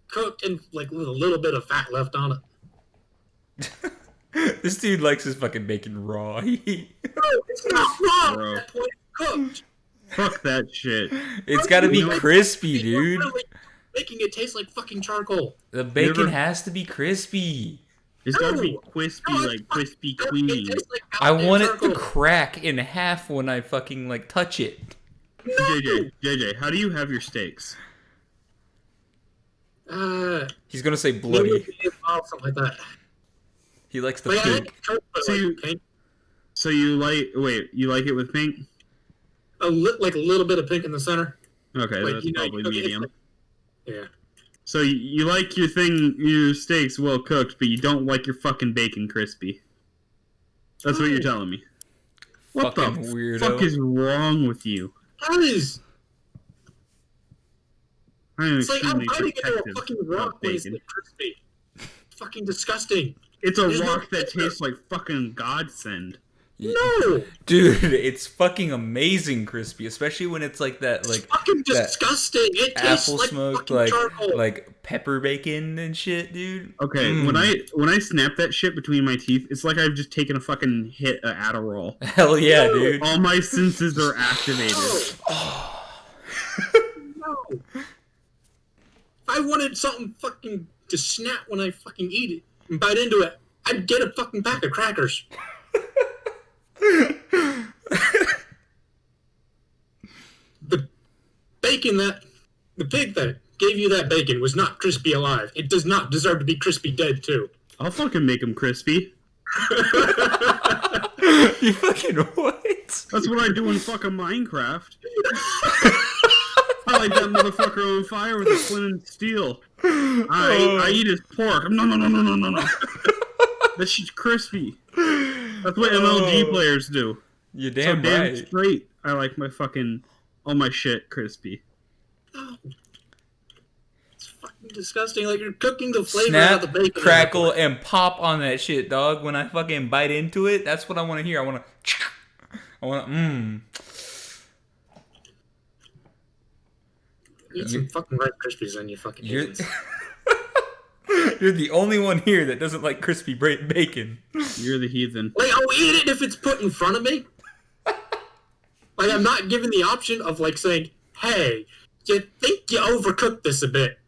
cooked and like with a little bit of fat left on it. This dude likes his fucking bacon raw. Bro, it's not raw Bro. at that point. It's cooked. Fuck that shit. It's gotta be crispy, You're dude. literally making it taste like fucking charcoal. The bacon has to be crispy. It's gotta be No. crispy, No, like crispy It clean. tastes like I want it charcoal. to crack in half when I fucking like touch it. JJ, how do you have your steaks? He's gonna say maybe bloody. something like that. He likes the Like, I pink. like coke, but So like you- pink. So you like it with pink? Like a little bit of pink in the center. Okay, Like, that's you know, probably it's medium. like- yeah. So you like your steaks well cooked, but you don't like your fucking bacon crispy. That's what you're telling me. What Fucking the weirdo. fuck is wrong with you? Guys, I am it's like I'm extremely biting into a protective fucking about rock when it's bacon. like crispy. Fucking disgusting. It's a There's no rock that flavor. tastes like fucking godsend. No, Dude, it's fucking amazing crispy, especially when it's like that, it's like fucking that disgusting. It tastes apple like smoked, fucking charcoal. like pepper bacon and shit, dude. Okay, when I snap that shit between my teeth, it's like I've just taken a fucking hit of Adderall. Hell yeah, dude. All my senses are activated. No. If I wanted something fucking to snap when I fucking eat it and bite into it, I'd get a fucking pack of crackers. The pig that gave you that bacon was not crispy alive. It does not deserve to be crispy dead too. I'll fucking make them crispy. You fucking what? That's what I do in fucking Minecraft. I light that motherfucker on fire with a flint and steel. I eat his pork. No. That shit's crispy. That's what MLG players do. You're So damn damn right. straight. I like my fucking all my shit crispy. It's fucking disgusting. Like you're cooking the flavor out Snap, of the bacon. crackle, and pop on that shit, dog. When I fucking bite into it, that's what I want to hear. I want to, Eat some fucking Rice Krispies and you fucking You're, idiots. you're the only one here that doesn't like crispy bacon. You're the heathen. Like, I'll eat it if it's put in front of me. Like, I'm not given the option of, like, saying, hey, you think you overcooked this a bit.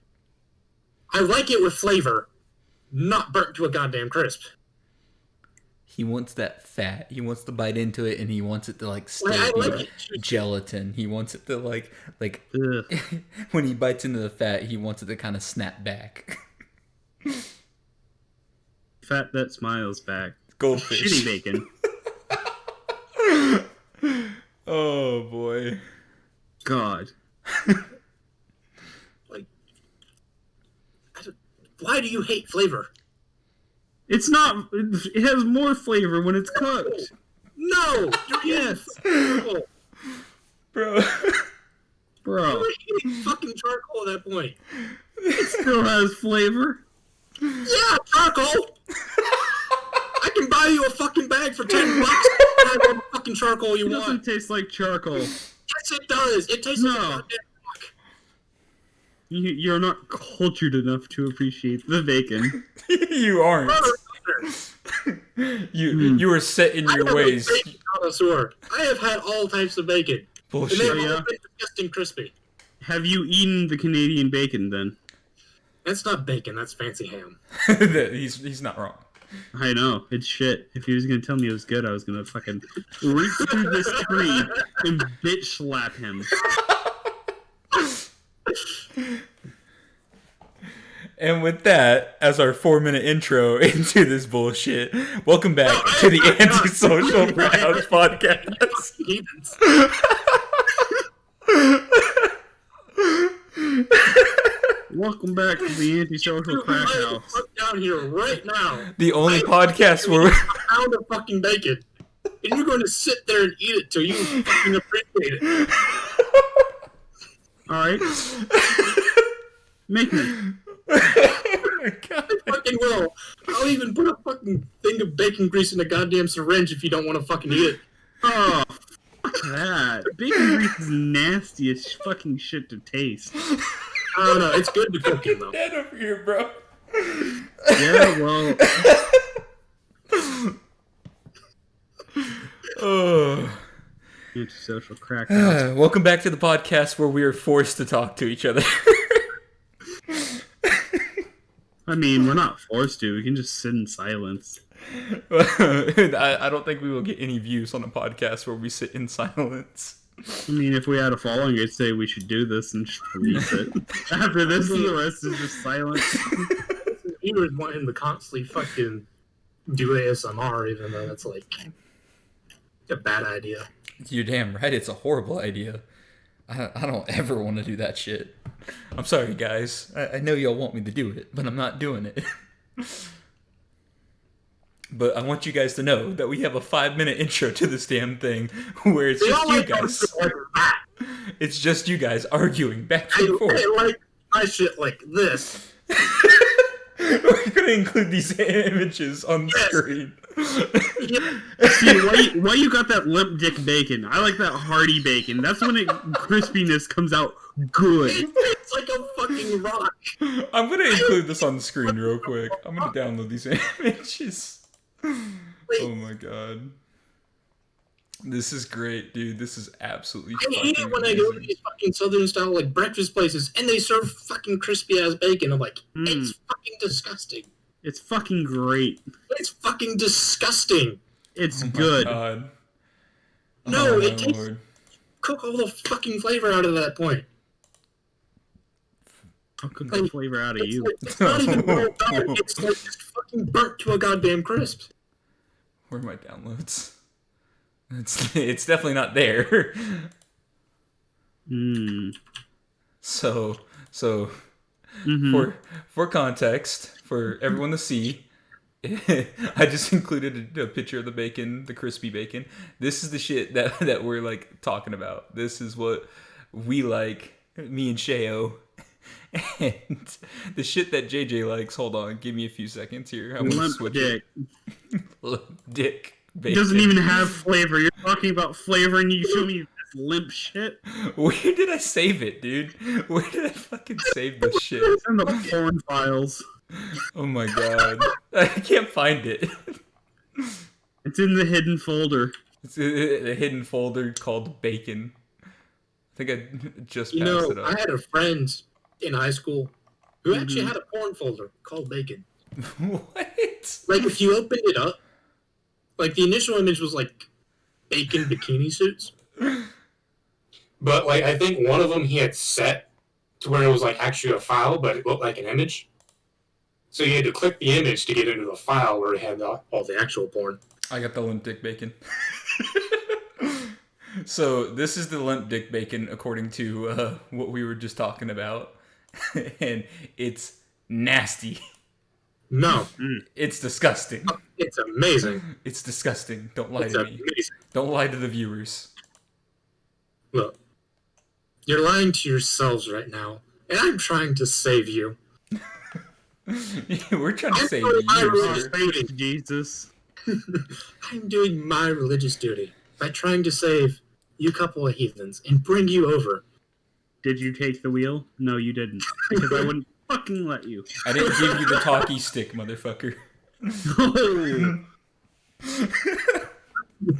I like it with flavor, not burnt to a goddamn crisp. He wants that fat. He wants to bite into it, and he wants it to like stay Like, I be like it. gelatin. He wants it to like Ugh. when he bites into the fat, he wants it to kind of snap back. Fat that smiles back. Goldfish. Shitty bacon. Oh boy. God. Like, why do you hate flavor? It's not. It has more flavor when it's cooked. No! You're Yes. eating Bro. Bro. You're eating fucking charcoal at that point. It still has flavor. Yeah, charcoal! I can buy you a fucking bag for $10 and have all the fucking charcoal you It doesn't want. taste like charcoal. Yes, it does. It tastes like a No. goddamn rock. You're not cultured enough to appreciate the bacon. You aren't. You were set in your ways. I'm a bacon connoisseur. I have had all types of bacon. And Bullshit. they've all yeah. been disgusting crispy. Have you eaten the Canadian bacon then? That's not bacon, that's fancy ham. He's not wrong. I know, it's shit. If he was gonna tell me it was good, I was gonna fucking reach through this tree and bitch slap him. And with that, as our 4-minute intro into this bullshit, welcome back to the Anti-Social Frathouse Podcast. Heathens. Welcome back to the Anti-Social Frathouse. Fuck down here right now. The only podcast where A pound of fucking bacon. And you're going to sit there and eat it till you fucking appreciate it. Alright. Make me. I fucking will. I'll even put a fucking thing of bacon grease in a goddamn syringe if you don't want to fucking eat it. Oh, fuck that. Bacon grease is nasty as fucking shit to taste. I don't know. It's good to cooking though. Dead over here, bro. Yeah, well. Anti-Social Crack House. Welcome back to the podcast where we are forced to talk to each other. I mean, we're not forced to. We can just sit in silence. I don't think we will get any views on a podcast where we sit in silence. I mean, if we had a following, I'd say we should do this and just release it. After this, the rest is just silence. Viewers want him to constantly fucking do ASMR, even though that's like a bad idea. You're damn right, it's a horrible idea. I don't ever want to do that shit. I'm sorry, guys. I know y'all want me to do it, but I'm not doing it. But I want you guys to know that we have a 5-minute intro to this damn thing where it's just you guys. It's just you guys arguing back and forth. I like my shit like this. We're going to include these images on the screen. See, why you got that limp dick bacon? I like that hearty bacon. That's when crispiness comes out good. It's like a fucking rock. I'm going to include this on the screen real quick. I'm going to download these images. Oh my god. This is great, dude. This is absolutely I hate it when I go to these fucking southern style like breakfast places and they serve fucking crispy ass bacon. I'm like, it's fucking disgusting. It's fucking great. It's fucking disgusting. It's good. God. No, it takes cook all the fucking flavor out of that point. I'll cook the flavor out of you. It's not even well done. It's like just fucking burnt to a goddamn crisp. Where are my downloads? It's definitely not there. So for context, for everyone to see, I just included a picture of the bacon, the crispy bacon. This is the shit that we're like talking about. This is what we like, me and Sheo. And the shit that JJ likes, hold on, give me a few seconds here. I want to switch dick. Limp dick bacon. It doesn't even have flavor. You're talking about flavor and you show me this limp shit? Where did I save it, dude? Where did I fucking save this shit? It's in the porn files. Oh my god. I can't find it. It's in the hidden folder. It's a hidden folder called bacon. I think I just passed it up. I had a friend in high school who actually had a porn folder called bacon. What? Like, if you opened it up, like, the initial image was, like, bacon bikini suits. But, like, I think one of them he had set to where it was, like, actually a file, but it looked like an image. So you had to click the image to get into the file where it had all the actual porn. I got the limp dick bacon. So, this is the limp dick bacon according to what we were just talking about. And it's nasty. No. It's disgusting. It's amazing. It's disgusting. Don't lie to me. Amazing. Don't lie to the viewers. Look, you're lying to yourselves right now, and I'm trying to save you. We're trying to save you. Jesus. I'm doing my religious duty by trying to save you couple of heathens and bring you over. Did you take the wheel? No, you didn't. Because I wouldn't fucking let you. I didn't give you the talkie stick, motherfucker.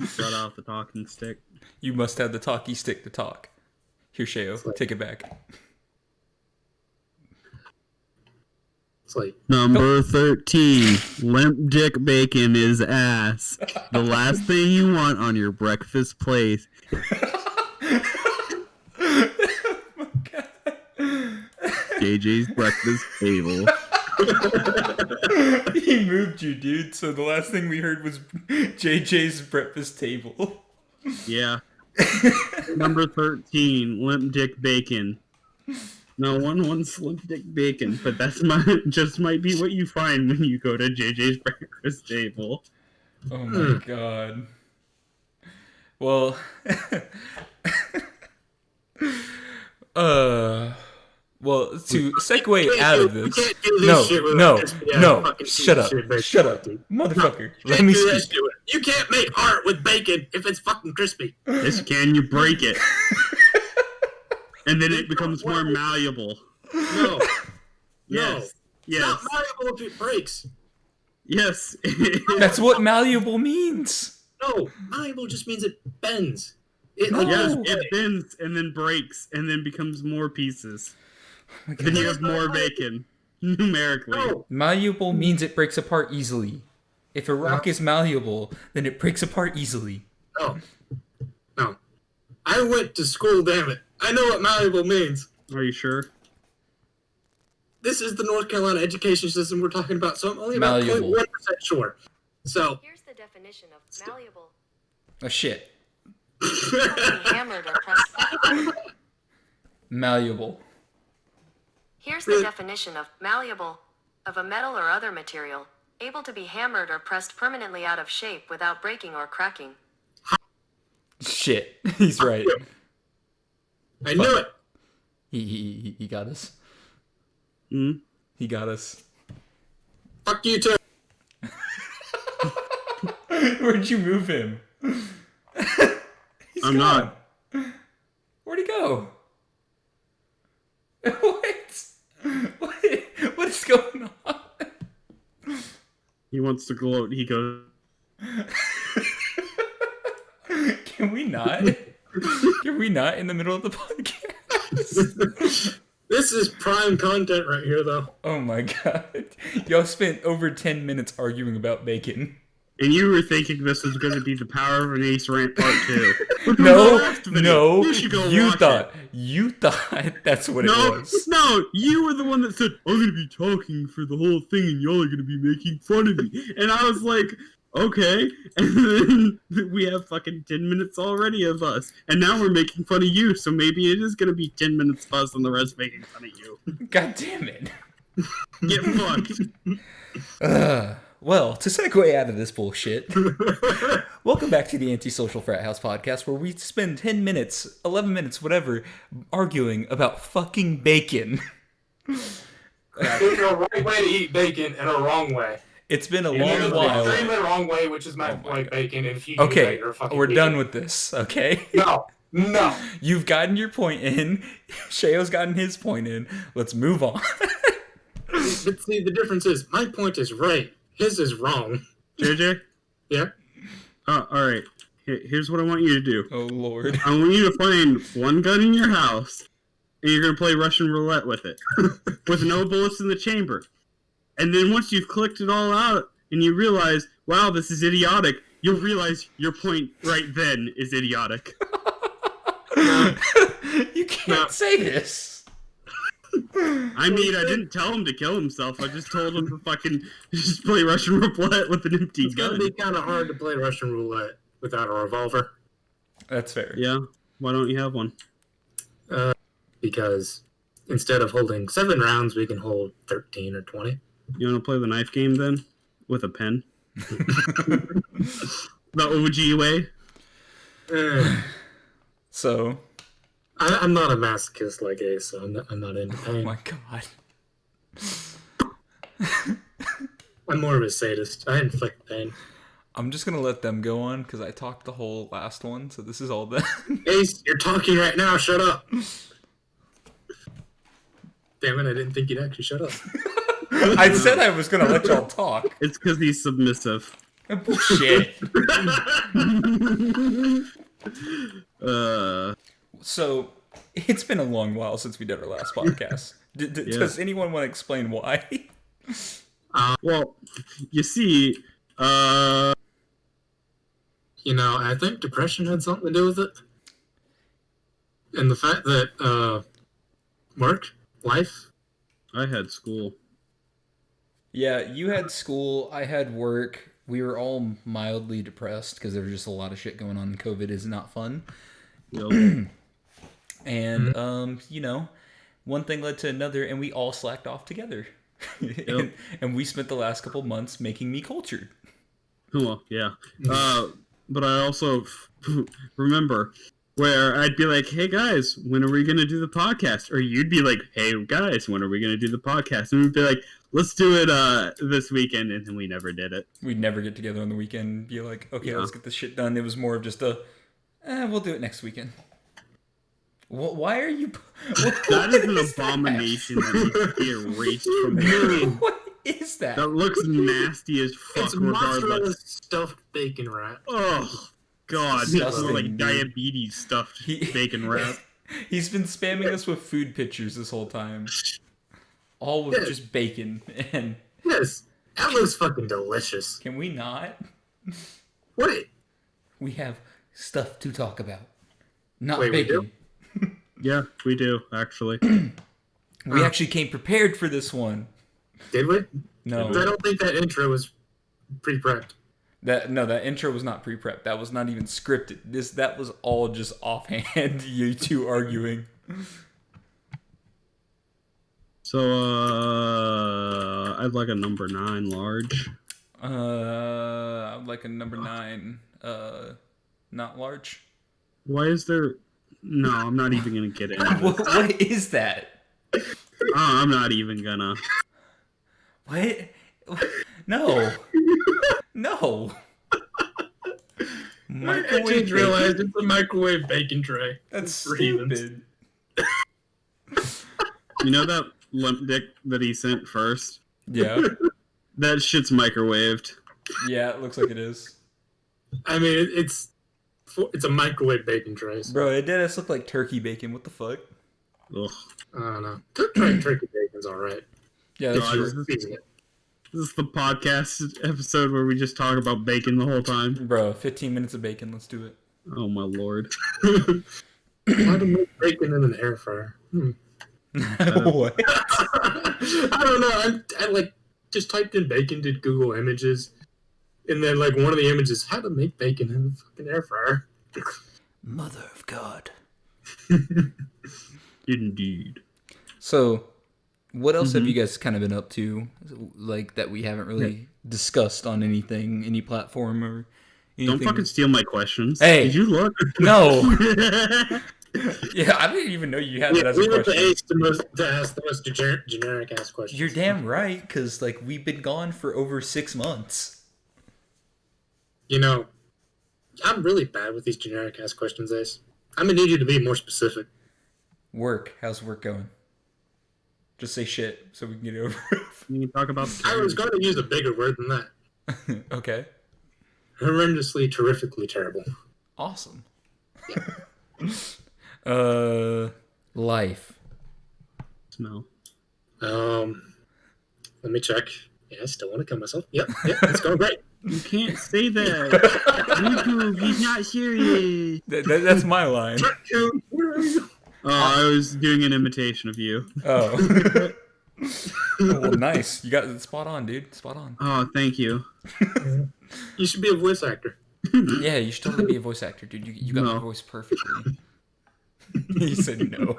Shut off the talking stick. You must have the talkie stick to talk. Here, Sheo, take it back. It's like, Number 13. Limp dick bacon is ass. The last thing you want on your breakfast plate. JJ's breakfast table. He moved you, dude. So the last thing we heard was JJ's breakfast table. Yeah. Number 13, limp dick bacon. No one wants limp dick bacon, but that's just might be what you find when you go to JJ's breakfast table. Oh my god. Well, well, to segue out of this, no, shut up, motherfucker. Let me speak. You can't make art with bacon if it's fucking crispy. Yes, you can. You break it, and then it becomes more malleable. No. Yes. It's not malleable if it breaks. Yes. That's what malleable means. No, malleable just means it bends. It Yes, No. it bends and then breaks and then becomes more pieces. my Then you God. have more bacon, numerically. No. Malleable means it breaks apart easily. If a rock is malleable, then it breaks apart easily. No. I went to school, damn it. I know what malleable means. Are you sure? This is the North Carolina education system we're talking about, so I'm only about Malleable. 0.1% sure. So, Here's the definition of malleable. Oh shit. Able to be hammered or pressed. Malleable. Here's the definition of malleable. Of a metal or other material, able to be hammered or pressed permanently out of shape without breaking or cracking. Shit. He's right. I knew it. He got us. Hmm? He got us. Fuck you too. Where'd you move him? He's I'm gone. not. Where'd he go? What? What is going on? He wants to gloat. He goes, Can we not? Can we not in the middle of the podcast? This is prime content right here, though. Oh my god. Y'all spent over 10 minutes arguing about bacon. and you were thinking this was going to be the Power of an Ace rant part 2. No, You should go you watch thought that's what it was. No, you were the one that said, I'm going to be talking for the whole thing and y'all are going to be making fun of me. And I was like, okay. And then we have fucking 10 minutes already of us. And now we're making fun of you, so maybe it is going to be 10 minutes of us and the rest making fun of you. God damn it. Get fucked. Well, to segue out of this bullshit, welcome back to the Anti-Social Frathouse Podcast, where we spend 10 minutes, 11 minutes, whatever, arguing about fucking bacon. There's a right way to eat bacon and a wrong way. It's been a And long there's an while. extremely wrong way, which is my white bacon. And if you do that, Okay, you're a fucking we're idiot. done with this, okay? No. You've gotten your point in. Sheo's gotten his point in. Let's move on. But see, the difference is my point is right. His is wrong. JJ? Yeah? Alright. Here's what I want you to do. Oh, Lord. I want you to find one gun in your house, and you're going to play Russian roulette with it. With no bullets in the chamber. And then once you've clicked it all out, and you realize, wow, this is idiotic, you'll realize your point right then is idiotic. You can't say this. I mean, I didn't tell him to kill himself. I just told him to fucking just play Russian roulette with an empty It's going gun. to be kind of hard to play Russian roulette without a revolver. That's fair. Yeah, why don't you have one? Because instead of holding 7 rounds, we can hold 13 or 20. You want to play the knife game then? With a pen? The OG way? So, I'm not a masochist like Ace, so I'm not into oh pain. my god. I'm more of a sadist. I inflict pain. I'm just gonna let them go on because I talked the whole last one, so this is all done. Ace, you're talking right now. Shut up. Damn it, I didn't think you'd actually shut up. I said I was gonna let y'all talk. It's because he's submissive. Bullshit. So, it's been a long while since we did our last podcast. Does anyone want to explain why? Well, you see, You know, I think depression had something to do with it. And the fact that, work, life. I had school. Yeah, you had school, I had work. We were all mildly depressed because there was just a lot of shit going on. COVID is not fun. Yep. And, you know, one thing led to another, and we all slacked off together. and we spent the last couple months making me cultured. Well, yeah. But I also remember where I'd be like, hey guys, when are we going to do the podcast? Or you'd be like, hey guys, when are we going to do the podcast? And we'd be like, let's do it this weekend. And then we never did it. We'd never get together on the weekend and be like, okay, let's get this shit done. It was more of just we'll do it next weekend. Why are you? That is an abomination that needs to be erased from me. What is that? That looks nasty as fuck. It's mozzarella regardless. stuffed bacon wrap. Oh God, that's Disgusting, more like dude. diabetes stuffed bacon wrap. He's been spamming us with food pictures this whole time. All with just bacon. And Yes, that looks fucking delicious. can we not? What? We have stuff to talk about. Not Wait, we bacon. Yeah, we do actually. We actually came prepared for this one. Did we? No. I don't think that intro was pre-prepped. That intro was not pre-prep. That was not even scripted. That was all just offhand. You two arguing. So, I'd like a number 9 large. I'd like a number 9. Not large. Why is there? No, I'm not even gonna get into it. What is that? I'm not even gonna. What? No. No. I Microwave just realized bacon? it's a microwave bacon tray. That's For heathens. stupid. You know that limp dick that he sent first? Yeah. That shit's microwaved. Yeah, it looks like it is. I mean, it's a microwave bacon tray. So Bro, it did us look like turkey bacon. What the fuck? Ugh. I don't know. Turkey bacon's all right. Yeah, If that's you true. season it. This is the podcast episode where we just talk about bacon the whole time. Bro, 15 minutes of bacon. Let's do it. Oh my lord. How to make bacon in an air fryer? What? I don't know. I like just typed in bacon, did Google Images, and then like one of the images, how to make bacon in a fucking air fryer. Mother of God. Indeed. So, what else have you guys kind of been up to, like, that we haven't really discussed on any platform or anything? Don't fucking steal my questions. Hey. Did you look? No. Yeah, I didn't even know you had that as We a were the question. ace to ask the most generic ass questions. You're damn right, because, like, we've been gone for over 6 months. You know, I'm really bad with these generic ass questions, Ace. I'm gonna need you to be more specific. Work. How's work going? Just say shit so we can get it over with. You can talk about. I was going to use a bigger word than that. Okay. Horrendously, terrifically terrible. Awesome. Life. Smell. Let me check. Yeah, I still want to kill myself. Yep, it's going great. You can't say that. YouTube, he's not serious. That's my line. Dude, where are you? I was doing an imitation of you. Oh. Well, nice. You got it spot on, dude. Spot on. Oh, thank you. You should be a voice actor. Yeah, you should totally be a voice actor, dude. You got my No. voice perfectly. He said no.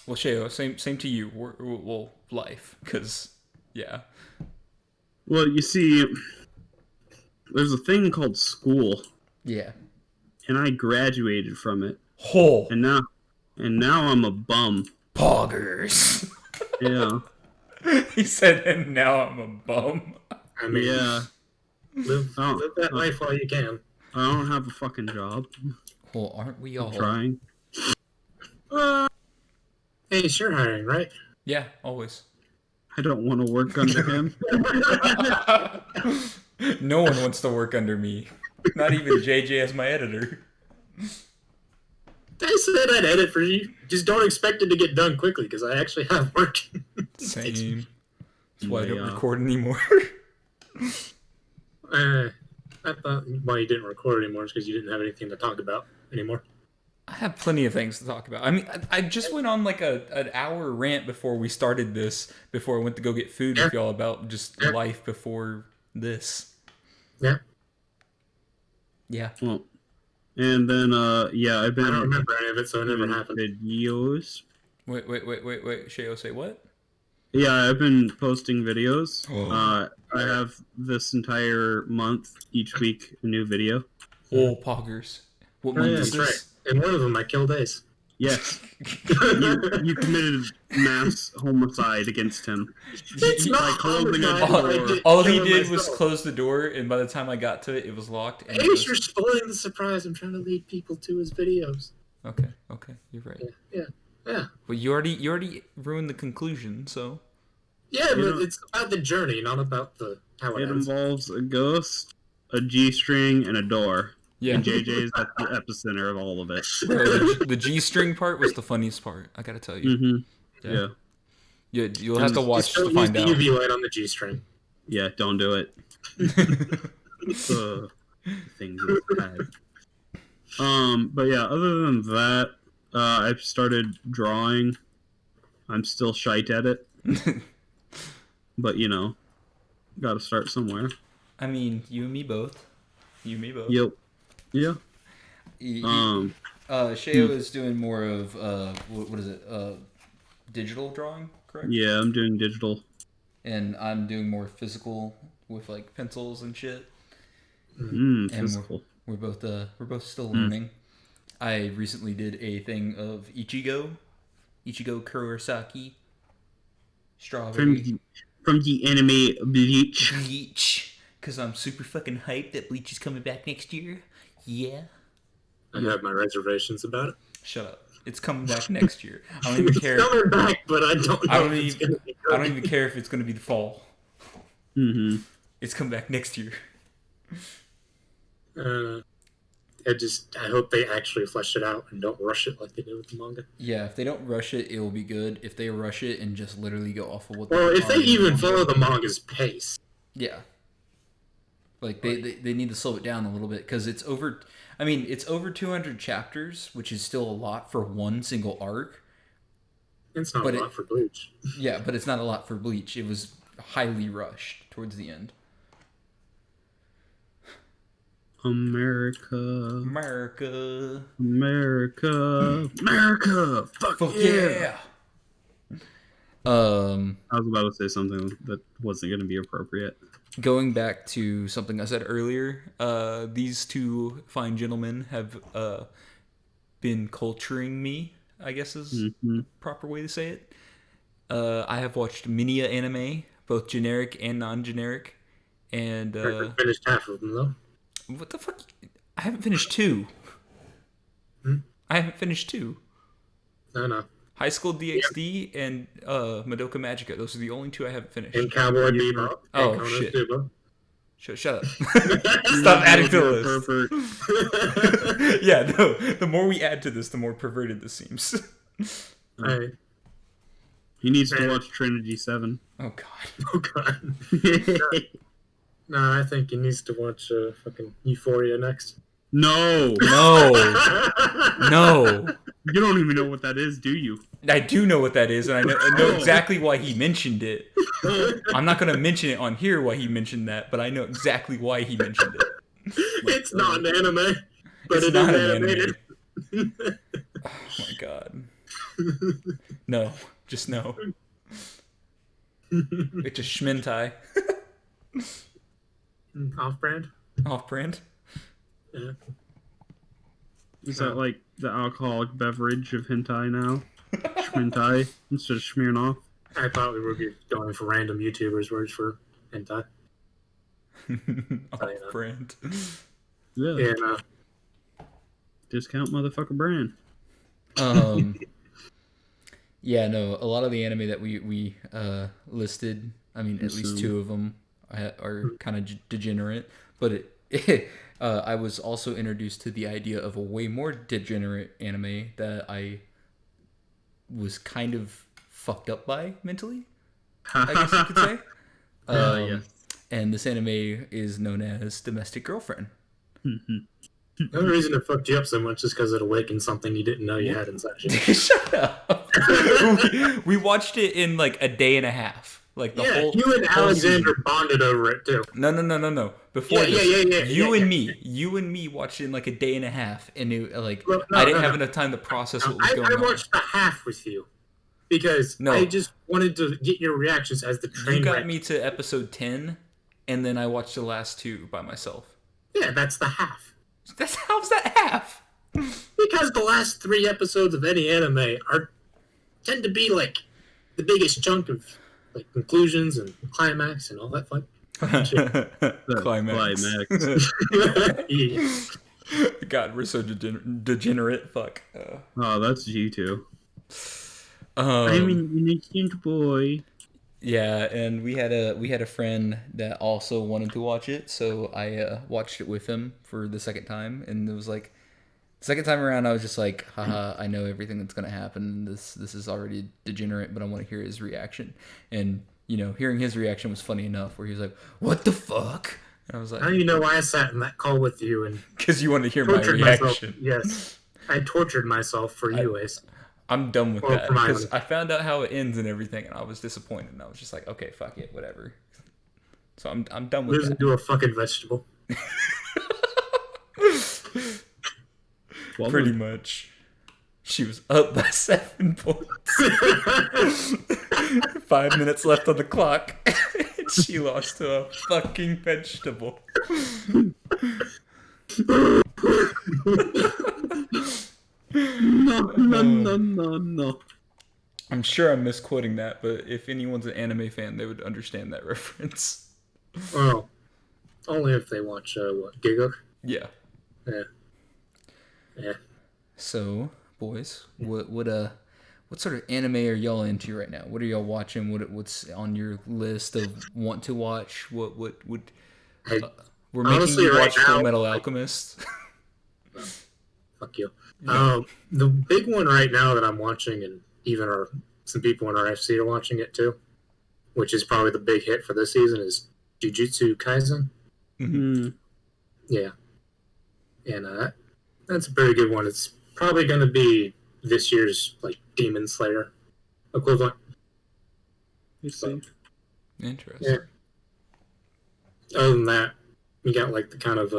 Well, Sheo, same to you. Well, life, because yeah. Well, you see, there's a thing called school, Yeah. and I graduated from it, Whole and now I'm a bum. poggers. Yeah. He said, and now I'm a bum. I mean, Yeah. live that life while you can. I don't have a fucking job. Well, aren't we all? Trying. Hey, you're hiring, right? Yeah, always. I don't want to work under him. No one wants to work under me. Not even JJ as my editor. I said I'd edit for you. Just don't expect it to get done quickly, because I actually have work. Same. That's why I don't Yeah. record anymore. I thought why you didn't record anymore is because you didn't have anything to talk about anymore. I have plenty of things to talk about. I mean, I just went on like an hour rant before we started this, before I went to go get food with y'all about just life before this. Yeah. Yeah. Well, and then yeah, I've been. I don't remember any of it, so it never happened. Videos. Wait. Sheo, say what? Yeah, I've been posting videos. Oh. I have this entire month, each week, a new video. Oh, poggers. What Oh, month yeah, is that's this? right. And one of them I killed Ace. Yes. You committed mass homicide against him. It's not closing a homicide. door. All he Killing did was myself. close the door, and by the time I got to it, it was locked. And it Ace, was... you're spoiling the surprise. I'm trying to lead people to his videos. Okay, you're right. Yeah. But you already ruined the conclusion, so. Yeah, You but know- it's about the journey, not about the how it It ends. involves a ghost, a G-string, and a door. Yeah. And JJ's at the epicenter of all of it. Bro, the G-string part was the funniest part, I gotta tell you. Mm-hmm. Yeah. You'll have to watch Just to don't find use out. the UV light on the G-string. Yeah, don't do it. Things bad. But yeah, other than that, I've started drawing. I'm still shite at it. But, gotta start somewhere. I mean, you and me both. Yep. Yeah. Sheo is doing more of, what is it, digital drawing, correct? Yeah, I'm doing digital. And I'm doing more physical with, like, pencils and shit. And Physical. We're both still learning. I recently did a thing of Ichigo Kurosaki, strawberry, From the anime Bleach. Bleach, because I'm super fucking hyped that Bleach is coming back next year. Yeah. I have my reservations about it. Shut up. It's coming back next year. I don't even care. It's coming back, but I don't know. I don't if it's even. gonna be good. I don't even care if it's gonna be the fall. Mm-hmm. It's coming back next year. I hope they actually flesh it out and don't rush it like they did with the manga. Yeah, if they don't rush it, it will be good. If they rush it and just literally go off of what. Well, if they already even know. follow the manga's pace. Yeah. Like they need to slow it down a little bit because it's over. I mean, it's over 200 chapters, which is still a lot for one single arc. It's not But a lot for Bleach. Yeah, but it's not a lot for Bleach. It was highly rushed towards the end. America. Fuck yeah. I was about to say something that wasn't going to be appropriate. Going back to something I said earlier, these two fine gentlemen have been culturing me, I guess is the proper way to say it. I have watched many anime, both generic and non-generic, and I finished half of them though. what the fuck? I haven't finished two. I haven't finished two. No. High School DxD and Madoka Magica. Those are the only two I haven't finished. And Cowboy Bebop. Oh, and Conan shit. Exibo. Shut up. Stop adding to the list. Pervert. Yeah, no. The more we add to this, the more perverted this seems. Hey. He needs to watch Trinity 7. Oh god. Oh god. No, I think he needs to watch fucking Euphoria next. No! No. You don't even know what that is, do you? I do know what that is, and I know exactly why he mentioned it. I'm not going to mention it on here why he mentioned that, but I know exactly why he mentioned it. It's not an anime, but It's it not is an animated. anime. Oh my god. No. Just no. It's a schmintai. Off-brand? Off-brand. Yeah. Is that like the alcoholic beverage of hentai now? Schmintai instead of Smirnoff? I thought we were going for random YouTubers' words for hentai. Off-brand. Yeah. Yeah, no. Discount motherfucker brand. Yeah, no, a lot of the anime that we listed, I mean, at least two of them are kind of degenerate, but I was also introduced to the idea of a way more degenerate anime that I was kind of fucked up by mentally, I guess you could say. Yes. And this anime is known as Domestic Girlfriend. The only reason it fucked you up so much is because it awakened something you didn't know you had inside you. Shut up. We watched it in like a day and a half. Like the whole. You and whole Alexander season. bonded over it too. No. Before Yeah, this, yeah, you and me watched it in like a day and a half, and it, like Well, I didn't have enough time to process what was going I on. watched the half with you because I just wanted to get your reactions as the train You got wreck. me to episode 10, and then I watched the last two by myself. Yeah, that's the half. How's that half? Because the last 3 episodes of any anime tend to be like the biggest chunk of like conclusions and climax and all that fun. Climax. Yeah. God, we're so degenerate. Fuck. Oh, that's G2. I'm an innocent boy. Yeah, and we had a friend that also wanted to watch it, so I watched it with him for the second time, and it was like the second time around I was just like, haha, I know everything that's gonna happen. This is already degenerate, but I want to hear his reaction. And hearing his reaction was funny enough, where he was like, "What the fuck?" And I was like, Now you know why I sat in that call with you and because you wanted to hear my tortured reaction. myself. Yes, I tortured myself for you, Ace. I'm done with Well, that for mine. because I found out how it ends and everything, and I was disappointed. And I was just like, okay, fuck it, whatever. So I'm done with Lives that. into a fucking vegetable. Well, Pretty much. She was up by 7 points. 5 minutes left on the clock. And she lost to a fucking vegetable. No. I'm sure I'm misquoting that, but if anyone's an anime fan, they would understand that reference. Well, only if they watch Giga. Yeah. Yeah. So, boys, what sort of anime are y'all into right now? What are y'all watching? What's on your list of want to watch? What would we're making honestly, you right watch Full now, Metal Alchemist? Fuck you. The big one right now that I'm watching, and even some people in our FC are watching it too, which is probably the big hit for this season, is Jujutsu Kaisen. Mm-hmm. Yeah. And that's a pretty good one. It's probably going to be this year's like Demon Slayer equivalent. You see. Interesting. Yeah. Other than that, you got like the kind of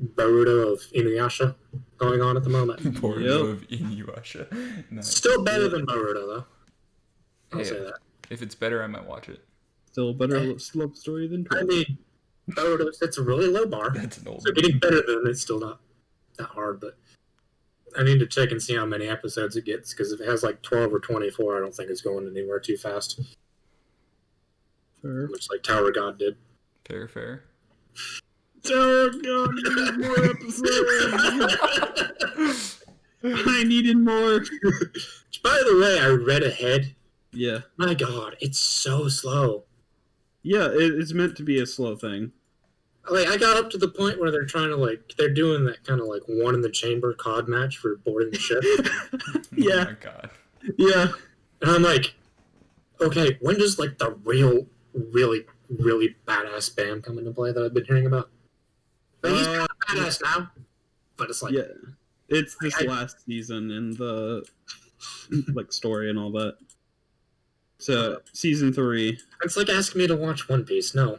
Boruto of Inuyasha going on at the moment. Boruto of Inuyasha. Nice. Still better than Boruto though. I'll Hey, say that. if it's better, I might watch it. Still a better love story than I 12. mean, Boruto, that's a really low bar. That's an old So getting better than it's still not that hard, but I need to check and see how many episodes it gets, because if it has like 12 or 24, I don't think it's going anywhere too fast. Fair. Much like Tower God did. Fair. Oh god, I need more episodes. I needed more. By the way, I read ahead. Yeah. My god, it's so slow. Yeah, it's meant to be a slow thing. Like, I got up to the point where they're trying to, they're doing that kind of, one in the chamber COD match for boarding the ship. Yeah. Oh my god. Yeah. And I'm like, okay, when does, the real, really, really badass Bam come into play that I've been hearing about? Like, he's kind of badass now, but it's like... Yeah. It's this last season and the, story and all that. So, season 3. It's like asking me to watch One Piece. No.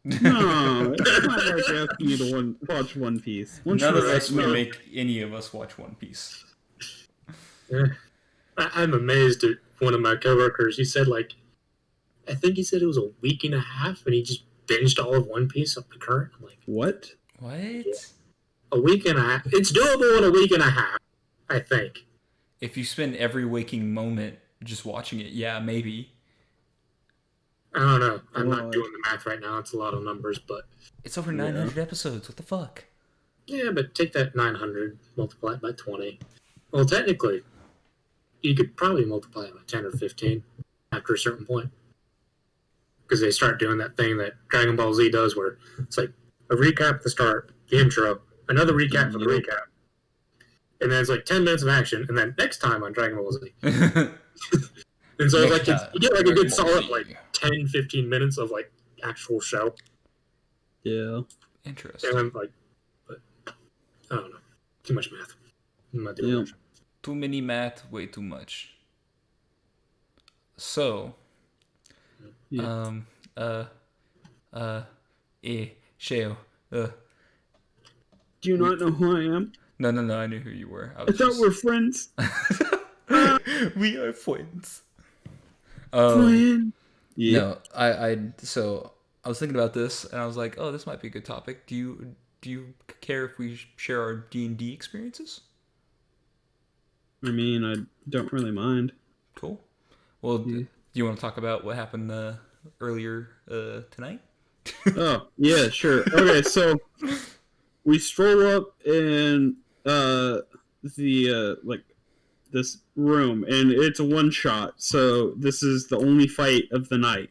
No, it's not like asking you to watch One Piece. None of us would make any of us watch One Piece. Yeah. I'm amazed at one of my coworkers. He said, I think he said it was a week and a half, and he just binged all of One Piece up to current. I'm like, what? What? Yeah. A week and a half. It's doable in a week and a half, I think. If you spend every waking moment just watching it, yeah, maybe. I don't know. I'm not doing the math right now. It's a lot of numbers, but... It's over 900 episodes. What the fuck? Yeah, but take that 900, multiply it by 20. Well, technically, you could probably multiply it by 10 or 15 after a certain point. Because they start doing that thing that Dragon Ball Z does where it's like a recap at the start, the intro, another recap for the recap. And then it's 10 minutes of action, and then next time on Dragon Ball Z. And so you get a good solid 10, 15 minutes of actual show. Yeah. Interesting. And then but I don't know. Too much math. I'm not doing much. Too many math, way too much. So, Sheo, Do you not know who I am? No, I knew who you were. I thought we're friends. We are friends. Friend. No, so I was thinking about this, and I was like, oh, this might be a good topic. Do do you care if we share our D&D experiences? I mean, I don't really mind. Cool. Well, do you want to talk about what happened earlier tonight? Oh, yeah, sure. Okay, so we stroll up in this room, and it's a one shot. So this is the only fight of the night,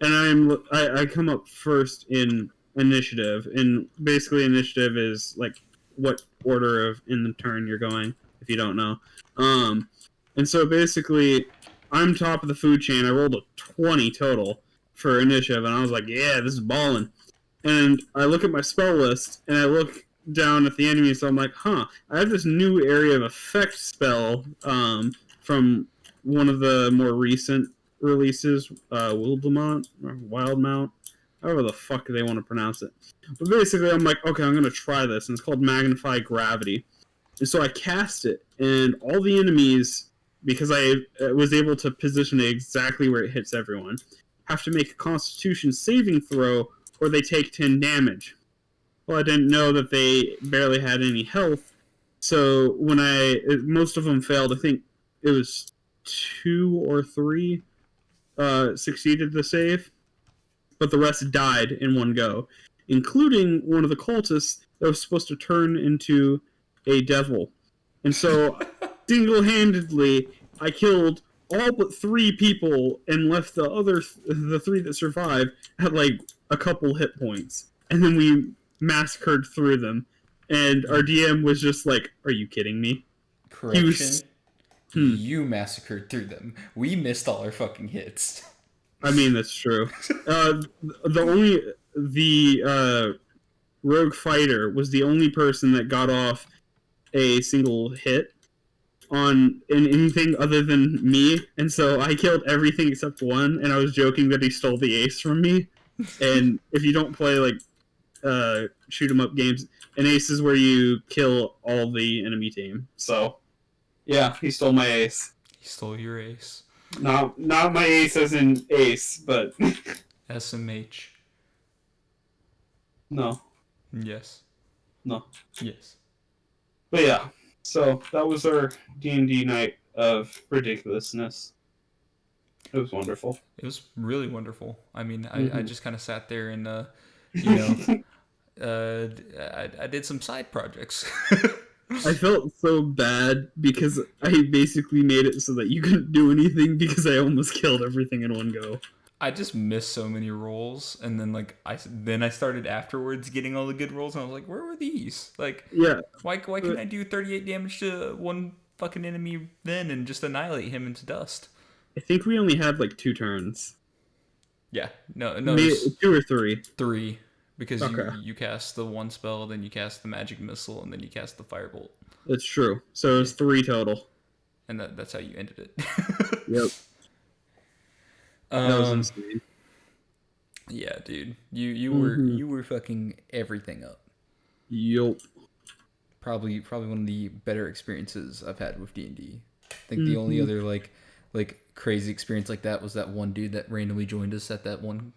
and I come up first in initiative, and basically initiative is like what order of in the turn you're going, if you don't know. And so basically, I'm top of the food chain. I rolled a 20 total for initiative, and I was like, yeah, this is balling. And I look at my spell list, and I look down at the enemy, so I'm like, I have this new area of effect spell from one of the more recent releases, Wildmount, or Wildmount, however the fuck they want to pronounce it. But basically, I'm like, okay, I'm going to try this, and it's called Magnify Gravity. And so I cast it, and all the enemies, because I was able to position it exactly where it hits everyone, have to make a Constitution saving throw, or they take 10 damage. Well, I didn't know that they barely had any health, so when most of them failed. I think it was 2 or 3 succeeded the save, but the rest died in one go, including one of the cultists that was supposed to turn into a devil. And so, single-handedly, I killed all but 3 people and left the 3 that survived at like a couple hit points. And then we massacred through them. And our DM was just like, are you kidding me? Correction. You massacred through them. We missed all our fucking hits. I mean, that's true. The rogue fighter was the only person that got off a single hit in anything other than me, and so I killed everything except one, and I was joking that he stole the ace from me. And if you don't play like shoot 'em up games, an ace is where you kill all the enemy team. So yeah, he stole my ace. He stole your ace. Not my ace as in ace, but SMH. No. Yes. No. Yes. But yeah, so that was our D&D night of ridiculousness. It was wonderful. It was really wonderful. I mean, I just kind of sat there and, I did some side projects. I felt so bad because I basically made it so that you couldn't do anything because I almost killed everything in one go. I just missed so many rolls, and then I started afterwards getting all the good rolls, and I was like, where were these? Like, yeah, why can I do 38 damage to one fucking enemy then and just annihilate him into dust? I think we only had like 2 turns. Yeah, no, Maybe 2 or 3. 3, because you cast the one spell, then you cast the magic missile, and then you cast the firebolt. That's true. So it was 3 total, and that's how you ended it. Yep. That was insane. Yeah, dude. You were fucking everything up. Yup. Probably one of the better experiences I've had with D&D. I think the only other like crazy experience like that was that one dude that randomly joined us at that one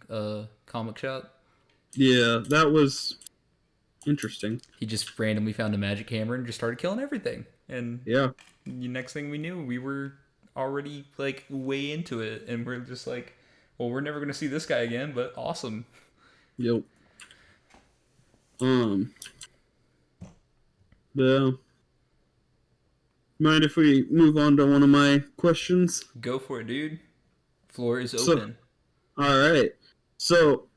comic shop. Yeah, that was interesting. He just randomly found a magic hammer and just started killing everything. And yeah, the next thing we knew, we were already like way into it, and we're just like, well, we're never gonna see this guy again, but awesome. Yep. Yeah. Mind if we move on to one of my questions? Go for it, dude. Floor is open. Alright. So,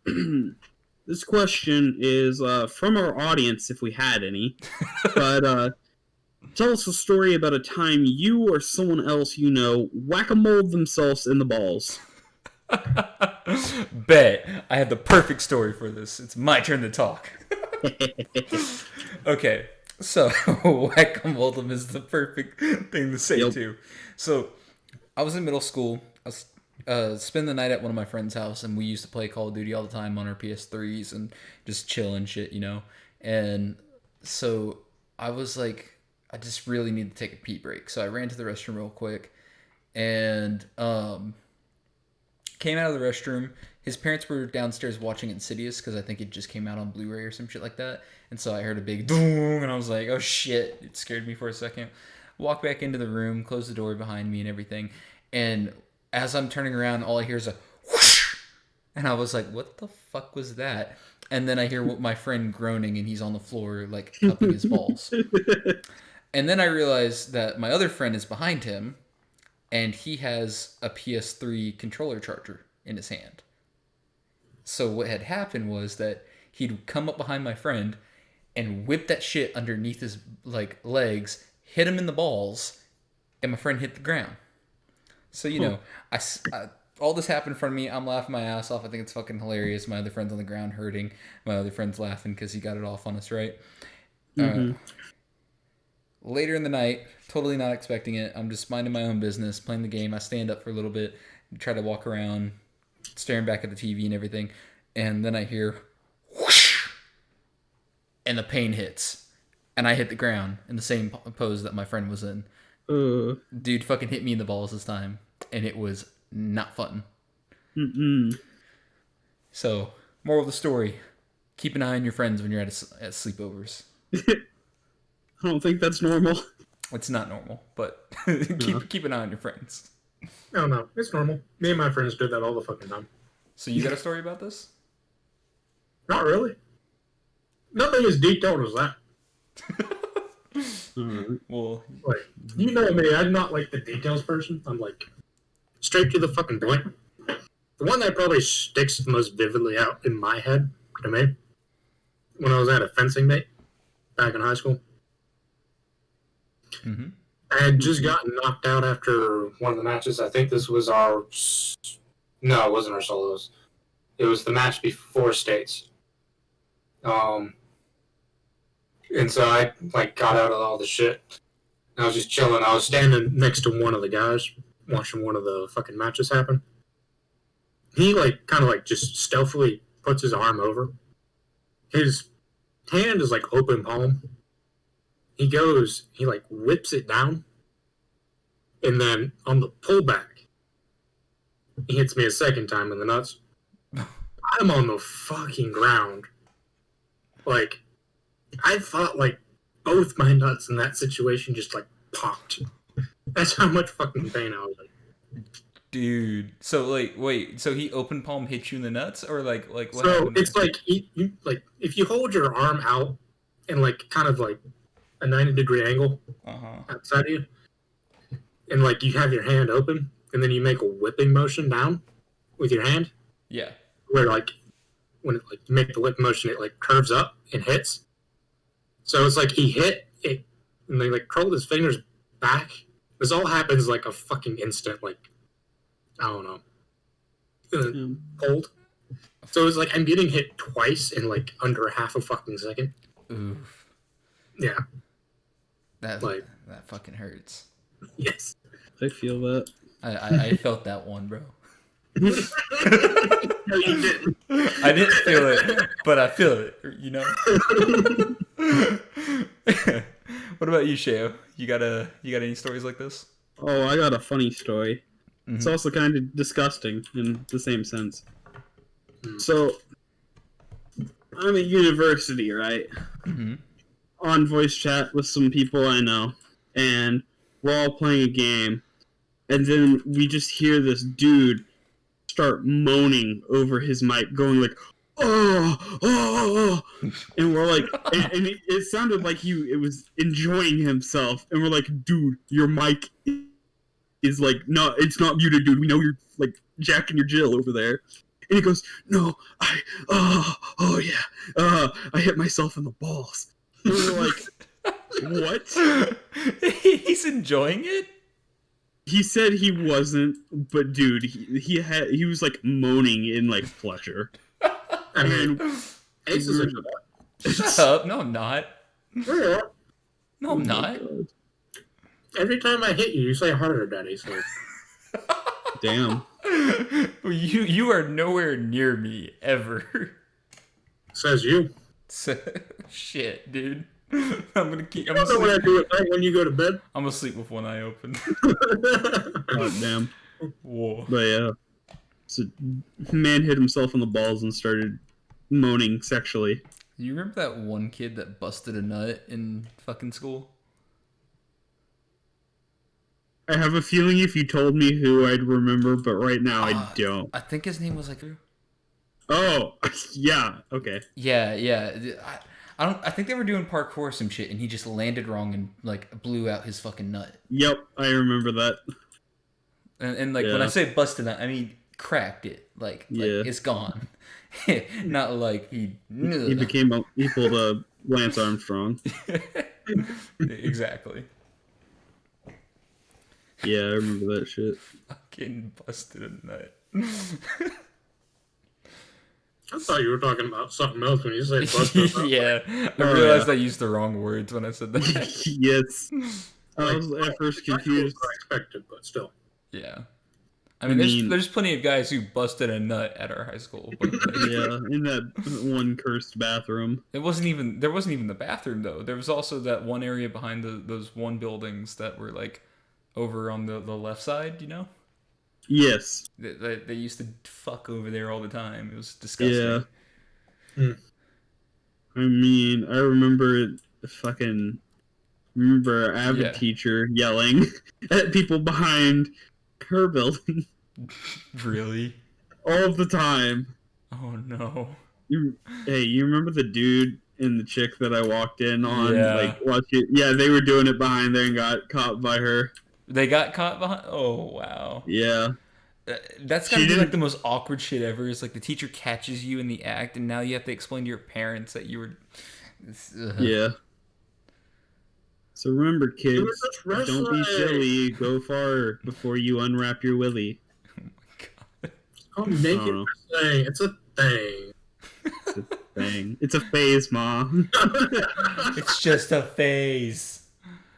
this question is from our audience, if we had any. But, tell us a story about a time you or someone else you know whack-a-moled themselves in the balls. Bet. I have the perfect story for this. It's my turn to talk. Okay. So, whack-a-mole is the perfect thing to say, too. So, I was in middle school. I was spending the night at one of my friend's house, and we used to play Call of Duty all the time on our PS3s and just chill and shit, you know? And so, I was like, I just really need to take a pee break. So, I ran to the restroom real quick and came out of the restroom. His parents were downstairs watching Insidious because I think it just came out on Blu-ray or some shit like that. And so I heard a big boom, and I was like, oh shit. It scared me for a second. Walk back into the room, close the door behind me and everything. And as I'm turning around, all I hear is a whoosh. And I was like, what the fuck was that? And then I hear my friend groaning, and he's on the floor, like, cupping his balls. And then I realize that my other friend is behind him, and he has a PS3 controller charger in his hand. So what had happened was that he'd come up behind my friend and whip that shit underneath his legs, hit him in the balls, and my friend hit the ground. So, you know, I all this happened in front of me. I'm laughing my ass off. I think it's fucking hilarious. My other friend's on the ground hurting. My other friend's laughing because he got it off on us, right? Later in the night, totally not expecting it. I'm just minding my own business, playing the game. I stand up for a little bit, try to walk around, staring back at the TV and everything. And then I hear whoosh, and the pain hits. And I hit the ground in the same pose that my friend was in. Dude fucking hit me in the balls this time. And it was not fun. So, moral of the story, keep an eye on your friends when you're at sleepovers. I don't think that's normal. It's not normal, but keep an eye on your friends. No, it's normal. Me and my friends do that all the fucking time. So you got a story about this? Not really. Nothing as detailed as that. Well, like, you know me, I'm not like the details person. I'm like straight to the fucking point. The one that probably sticks the most vividly out in my head to me, when I was at a fencing meet back in high school. Mm-hmm. I had just gotten knocked out after one of the matches. I think this was our... No, it wasn't our solos. It was the match before states. And so I got out of all the shit. I was just chilling. I was standing next to one of the guys, watching one of the fucking matches happen. He kind of just stealthily puts his arm over. His hand is open palm. He whips it down. And then on the pullback, he hits me a second time in the nuts. I'm on the fucking ground. I thought both my nuts in that situation just popped. That's how much fucking pain I was in. Dude, so wait, so he open palm hit you in the nuts, or what? So it's you if you hold your arm out in kind of a 90-degree angle outside of you, and you have your hand open, and then you make a whipping motion down with your hand. Yeah. Where when you make the whip motion, it curves up and hits. So it's he hit it, and they curled his fingers back. This all happens a fucking instant, I don't know, cold. So it's I'm getting hit twice in under half a fucking second. Oof. Yeah. That fucking hurts. Yes. I feel that. I felt that one, bro. No, you didn't. I didn't feel it, but I feel it, you know? What about you, Sheo? You got any stories like this? Oh, I got a funny story. Mm-hmm. It's also kind of disgusting in the same sense. So, I'm at university, right? Mm-hmm. On voice chat with some people I know, and we're all playing a game, and then we just hear this dude start moaning over his mic, going oh, and we're and it sounded like it was enjoying himself, and we're dude, your mic is no, it's not muted, dude. We know you're jacking your Jill over there. And he goes, no, I hit myself in the balls. And we're what? He's enjoying it? He said he wasn't, but dude, he was moaning in pleasure. I mean, Ace is Shut up. No, I'm not. Yeah. No, I'm not. Every time I hit you, you say harder, Daddy. So. Damn. You are nowhere near me, ever. Says you. Shit, dude. I'm gonna keep. You know what I do at night when you go to bed? I'm gonna sleep with one eye open. God damn. Whoa. But yeah. So, man hit himself in the balls and started moaning sexually. You remember that one kid that busted a nut in fucking school? I have a feeling if you told me who, I'd remember, but right now I don't. I think his name was like... Oh, yeah, okay. Yeah. I think they were doing parkour or some shit, and he just landed wrong and like blew out his fucking nut. Yep, I remember that. And like when I say busted nut, I mean cracked it. Like it's gone. Not like he pulled a Lance Armstrong. Exactly. Yeah, I remember that shit. Fucking busted a nut. I thought you were talking about something else when you said busted. Yeah, I realized I used the wrong words when I said that. Yes. I was at first confused. I expected, but still. Yeah. I mean, there's plenty of guys who busted a nut at our high school. But yeah, in that one cursed bathroom. There wasn't even the bathroom though. There was also that one area behind those one buildings that were like over on the left side, you know? Yes. They used to fuck over there all the time. It was disgusting. Yeah. I mean, I remember our avid teacher yelling at people behind her building. Really? All of the time. Oh no. You remember the dude and the chick that I walked in on? Yeah. Like, watch it. Yeah, they were doing it behind there and got caught by her. They got caught behind? Oh, wow. Yeah. That's gotta be like the most awkward shit ever. Is like the teacher catches you in the act and now you have to explain to your parents that you were... Yeah. So remember, kids, don't be silly. Go far before you unwrap your willy. Oh my god. Oh, naked wrestling. It's a thing. It's a thing. It's a phase, Ma. It's just a phase.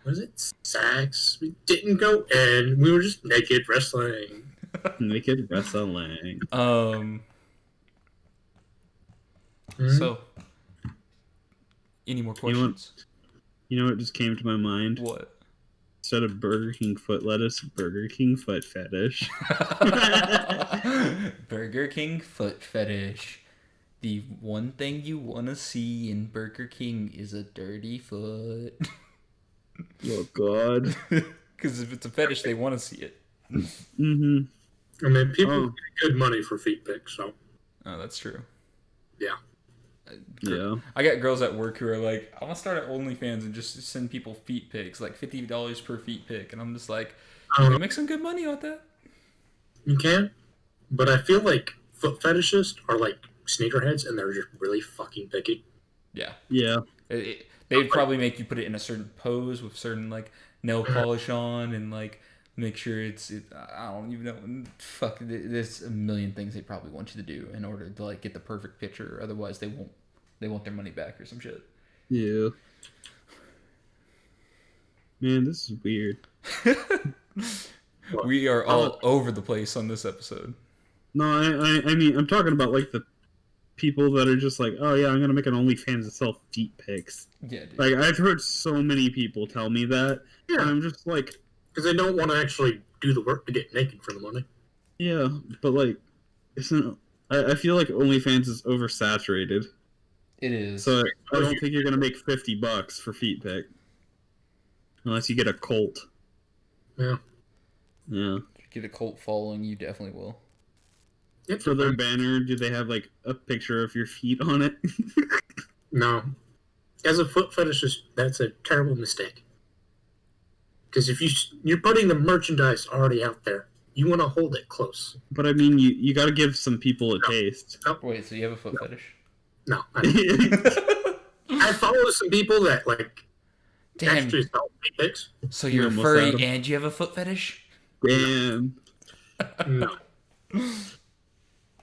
Was it sex? We didn't go in. We were just naked wrestling. Naked wrestling. So, any more questions? You know what just came to my mind? What? Instead of Burger King foot lettuce, Burger King foot fetish. Burger King foot fetish. The one thing you want to see in Burger King is a dirty foot. Oh, God. Because if it's a fetish, they want to see it. Mm-hmm. I mean, people get good money for feet pics, so. Oh, that's true. Yeah. Yeah. I got girls at work who are like, I want to start at OnlyFans and just send people feet pics, like $50 per feet pic. And I'm just like, you can make some good money on that. You can, but I feel like foot fetishists are like sneakerheads and they're just really fucking picky. Yeah. Yeah. They'd probably make you put it in a certain pose with certain like nail polish on and like make sure it's I don't even know. Fuck, there's a million things they probably want you to do in order to like get the perfect picture. Otherwise, they want their money back or some shit. Yeah. Man, this is weird. We are all over the place on this episode. No, I mean, I'm talking about like the people that are just like, oh yeah, I'm gonna make an OnlyFans and sell feet pics. Yeah, dude. Like I've heard so many people tell me that. Yeah. And I'm just like, because they don't want to actually do the work to get naked for the money. yeah, but like, I feel like OnlyFans is oversaturated. It is. So I don't think you're gonna make $50 for feet pic, unless you get a cult. Yeah. Yeah. If you get a cult following, you definitely will. For their banner, do they have like a picture of your feet on it? No. As a foot fetishist, that's a terrible mistake. Because if you're putting the merchandise already out there, you want to hold it close. But I mean, you got to give some people a taste. No. Wait, so you have a foot fetish? No. I follow some people that like actually sell feet pics. So you're a furry and you have a foot fetish? Damn. No.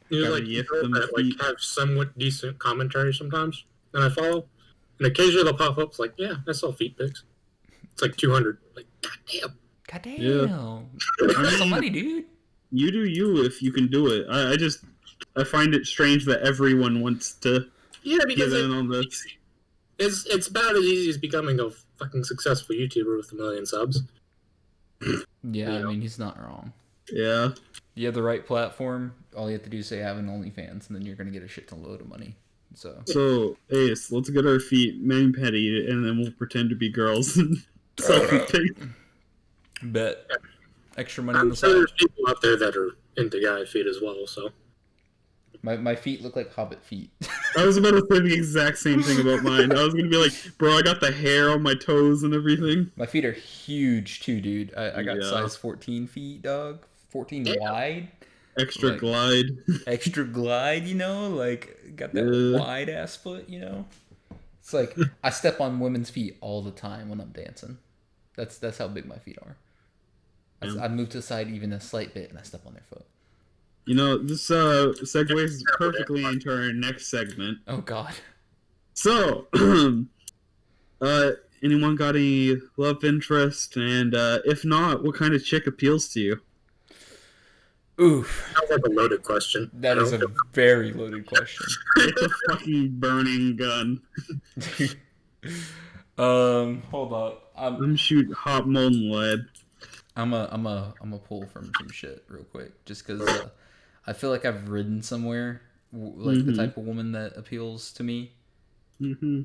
There's like people that like have somewhat decent commentary sometimes, and I follow. And occasionally they'll pop up. It's like, yeah, I sell feet pics. It's like 200. Like, goddamn. Goddamn. Yeah. That's some money, dude. You do you if you can do it. I find it strange that everyone wants to because get in on this. It's about as easy as becoming a fucking successful YouTuber with 1 million subs. Yeah, I mean, he's not wrong. Yeah. You have the right platform. All you have to do is say I have an OnlyFans, and then you're gonna get a shit ton load of money. So Ace, let's get our feet mani petty, and then we'll pretend to be girls and selfie pic. Bet. Extra money on I'm the sure side. there's people out there that are into guy feet as well, so. My feet look like hobbit feet. I was about to say the exact same thing about mine. I was gonna be like, bro, I got the hair on my toes and everything. My feet are huge too, dude. I got Yeah. size 14 feet, dog. 14 wide. Extra Like, glide. Extra glide, you know? Like, got that Yeah. wide ass foot, you know? It's like, I step on women's feet all the time when I'm dancing. That's how big my feet are. I move to the side even a slight bit and I step on their foot. You know, this segues perfectly into our next segment. Oh, God. So, anyone got any love interest? And if not, what kind of chick appeals to you? Oof. Sounds like a loaded question. That is a very loaded question. It's a fucking burning gun. Hold up. I'm shooting hot molten lead. I'm a pull from some shit real quick, just because I feel like I've ridden somewhere like the type of woman that appeals to me. Mm-hmm.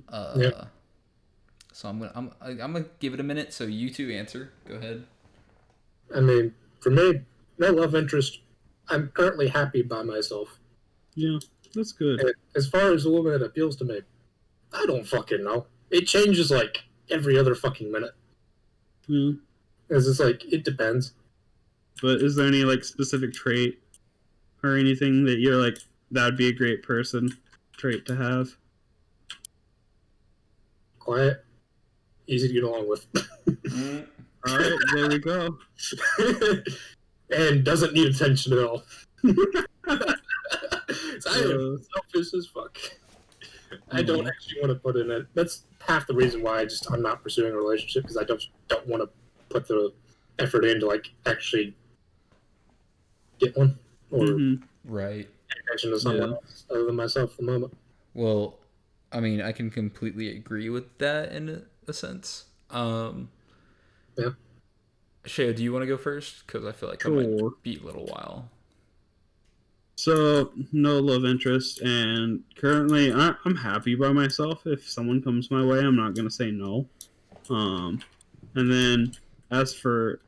So I'm gonna give it a minute. So you two answer. Go ahead. I mean, for me, no love interest. I'm currently happy by myself. Yeah, that's good. And as far as the woman that appeals to me, I don't fucking know. It changes like every other fucking minute. Mm. It's just like, it depends. But is there any like specific trait or anything that you're like, that would be a great trait to have? Quiet, easy to get along with. All right, there we go. And doesn't need attention at all. So I am selfish as fuck. I don't actually want to put in it. That's half the reason why I'm not pursuing a relationship, because I don't want to put the effort in to like actually get one or Right. pay attention to someone else other than myself at the moment. Well, I mean, I can completely agree with that in a sense. Yeah. Sheo, do you want to go first? Because I feel like I might be a little while. So, no love interest, and currently I'm happy by myself. If someone comes my way, I'm not going to say no. And then, as for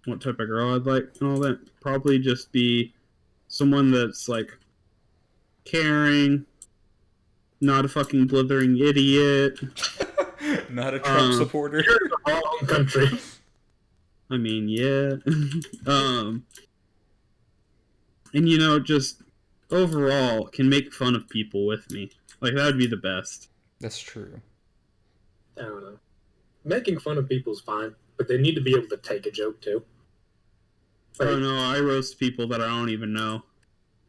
what type of girl I'd like and all that, probably just be someone that's, like, caring, not a fucking blithering idiot. Not a Trump supporter. You're in the wrong country. I mean, yeah. And, you know, just overall can make fun of people with me. Like, that would be the best. That's true. I don't know. Making fun of people is fine, but they need to be able to take a joke too. I don't know, I roast people that I don't even know.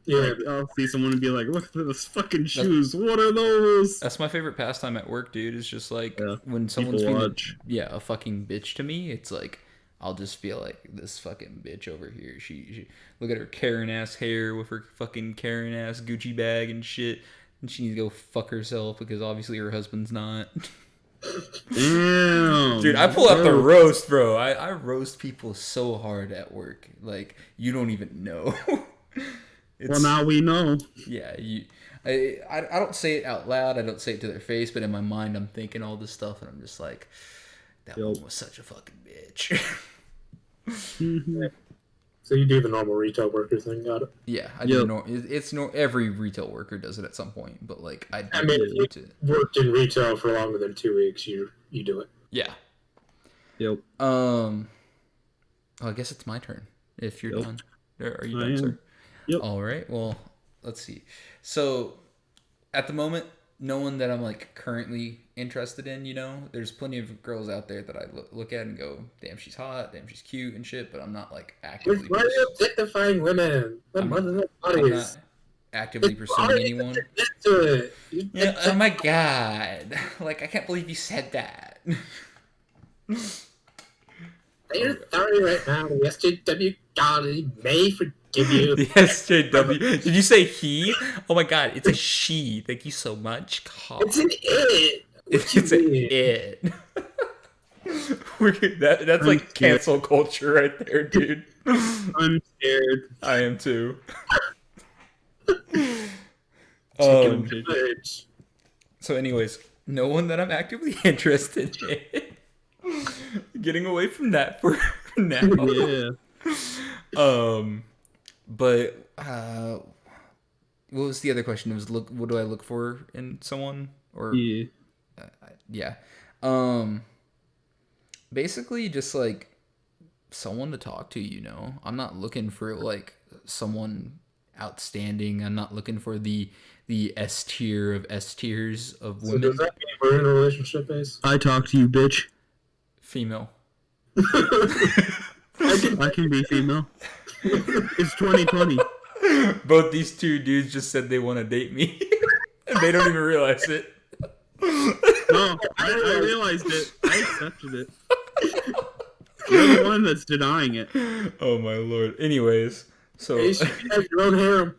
Yeah. Like, I'll see someone and be like, look at those fucking shoes, what are those? That's my favorite pastime at work, dude. Is just like when People someone's being watch. a fucking bitch to me. It's like I'll just feel like this fucking bitch over here. She look at her Karen ass hair with her fucking Karen ass Gucci bag and shit, and she needs to go fuck herself because obviously her husband's not. Damn. Dude, I pull out the roast, bro. I roast people so hard at work. Like, you don't even know. Well, now we know. Yeah, I don't say it out loud. I don't say it to their face, but in my mind, I'm thinking all this stuff, and I'm just like, that one was such a fucking bitch. So you do the normal retail worker thing, got it? Yeah, I do. Every retail worker does it at some point, but like I mean, if you worked in retail for longer than 2 weeks, you do it. Yeah. Yep. I guess it's my turn. If you're done, are you done, sir? Yep. All right. Well, let's see. So, at the moment, no one that I'm like currently interested in. You know, there's plenty of girls out there that I look at and go, "Damn, she's hot. Damn, she's cute and shit." But I'm not like actively. Why are you objectifying women? I'm not actively pursuing anyone. Yeah, oh my god! Like, I can't believe you said that. You're sorry right now. The SJW God may forgive you. The SJW. Did you say he? Oh my god, it's a she. Thank you so much. God. It's an it. It's an it. That's like cancel culture right there, dude. I'm scared. I am too. Chicken page. So, anyways, no one that I'm actively interested in. Getting away from that for now. Yeah. But what was the other question? It was what do I look for in someone? Or Yeah. yeah. Basically just like someone to talk to, you know. I'm not looking for like someone outstanding. I'm not looking for the S tier of S tiers of So women. does that mean we're in a relationship, Ace? I talk to you, bitch. Female. I can be female. It's 2020. Both these two dudes just said they want to date me. And they don't even realize it. No, I realized it. I accepted it. You're the one that's denying it. Oh my lord. Anyways, so Ace, you have your own harem.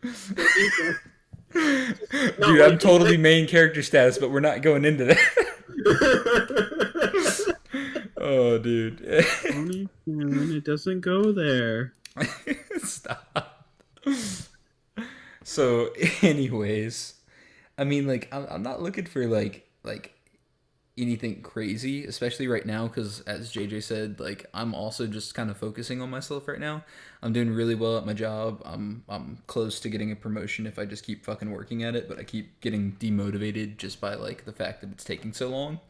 dude, I'm totally main character status, but we're not going into that. Oh, dude. It doesn't go there. Stop. So, anyways, I mean, like, I'm not looking for like anything crazy, especially right now, because as JJ said, like, I'm also just kind of focusing on myself right now. I'm doing really well at my job. I'm close to getting a promotion if I just keep fucking working at it, but I keep getting demotivated just by like the fact that it's taking so long.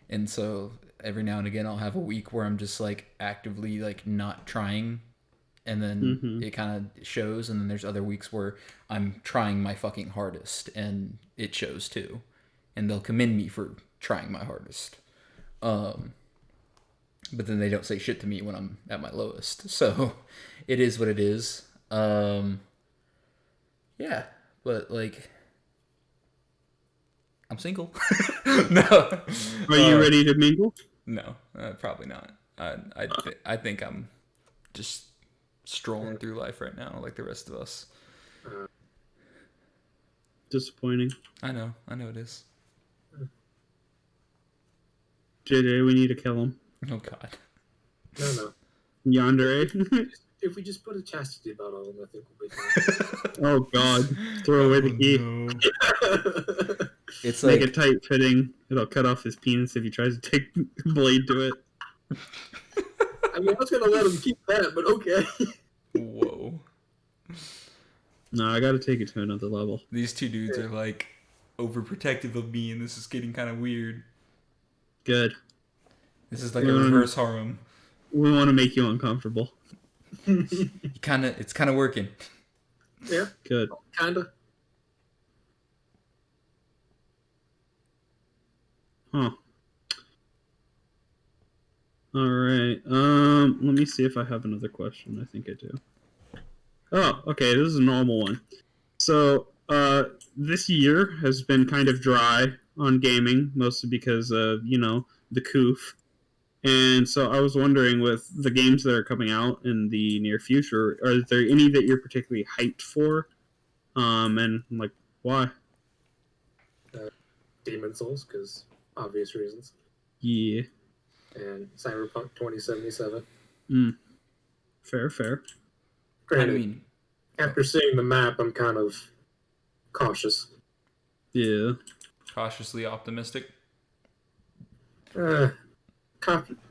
And so every now and again I'll have a week where I'm just like actively like not trying, and then it kind of shows, and then there's other weeks where I'm trying my fucking hardest and it shows too, and they'll commend me for trying my hardest. But then they don't say shit to me when I'm at my lowest. So it is what it is. Yeah, but like, I'm single. No. Are you ready to mingle? No, probably not. I think I'm just strolling through life right now like the rest of us. Disappointing. I know it is. JJ, we need to kill him. Oh god. No. Yonder, eh? If we just put a chastity belt on him, I think we'll be fine. Oh god. Throw away the key. No. It's Make like it tight fitting. It'll cut off his penis if he tries to take blade to it. I mean, I was gonna let him keep that, but okay. whoa. No, I gotta take it to another level. These two dudes are like overprotective of me, and this is getting kind of weird. Good. This is like a reverse harem. We want to make you uncomfortable. It's kind of working. Yeah, Good. kinda. Huh. All right. Let me see if I have another question. I think I do. Oh, okay. This is a normal one. So, this year has been kind of dry on gaming, mostly because of, the coof. And so I was wondering, with the games that are coming out in the near future, are there any that you're particularly hyped for? And, like, why? Demon Souls, because obvious reasons. Yeah. And Cyberpunk 2077. Fair. Granted, I mean, after seeing the map, I'm kind of cautious. Yeah. cautiously optimistic.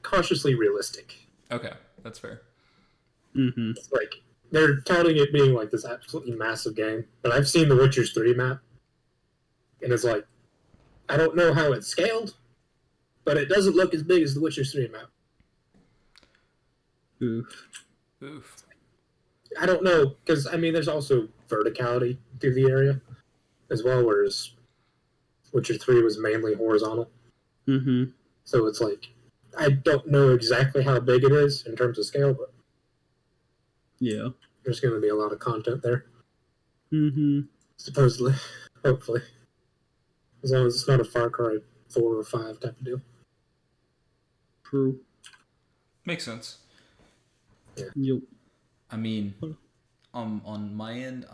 Cautiously realistic. Okay, that's fair. Mm-hmm. It's like, they're touting it being like this absolutely massive game, but I've seen the Witcher's 3 map, and it's like, I don't know how it's scaled, but it doesn't look as big as the Witcher's 3 map. Oof. I don't know, because, I mean, there's also verticality through the area as well, whereas Witcher 3 was mainly horizontal. Mm-hmm. So it's like, I don't know exactly how big it is in terms of scale, but Yeah. there's going to be a lot of content there. Mm-hmm. Supposedly. Hopefully. As long as it's not a Far Cry 4 or 5 type of deal. True. Makes sense. Yep. I mean, on my end,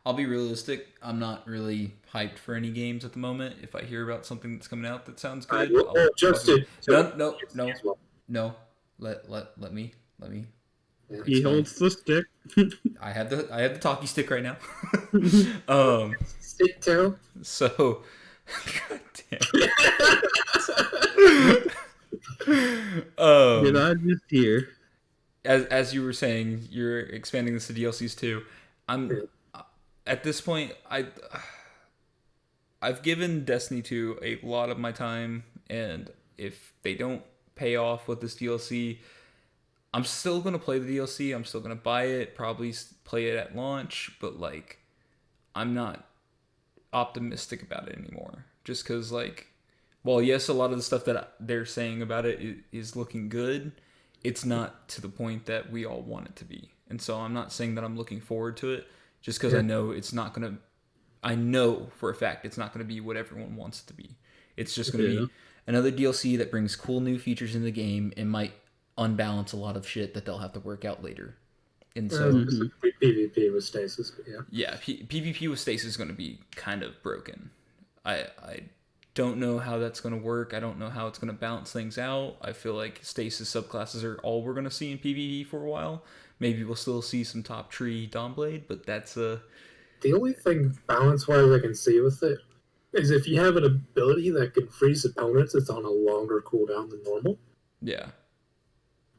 I'll be realistic. I'm not really hyped for any games at the moment. If I hear about something that's coming out that sounds good, Justin. No. Let me. Yeah, He holds the stick. I have the talkie stick right now. Stick toe. So, God damn. Did I just hear? As you were saying, you're expanding this to DLCs too. I'm at this point. I've given Destiny 2 a lot of my time, and if they don't pay off with this DLC, I'm still gonna play the DLC. I'm still gonna buy it, probably play it at launch, but like, I'm not optimistic about it anymore. Just because, like, well, yes, a lot of the stuff that they're saying about it is looking good. It's not to the point that we all want it to be. And so I'm not saying that I'm looking forward to it, just because I know it's not going to, I know for a fact it's not going to be what everyone wants it to be. It's just going to be another DLC that brings cool new features in the game and might unbalance a lot of shit that they'll have to work out later. And so PvP with stasis, but yeah, PvP with stasis is going to be kind of broken. I don't know how that's going to work. I don't know how it's going to balance things out. I feel like stasis subclasses are all we're going to see in PvE for a while. Maybe we'll still see some top tree Dawnblade, but that's the only thing balance-wise I can see with it is if you have an ability that can freeze opponents, it's on a longer cooldown than normal. Yeah.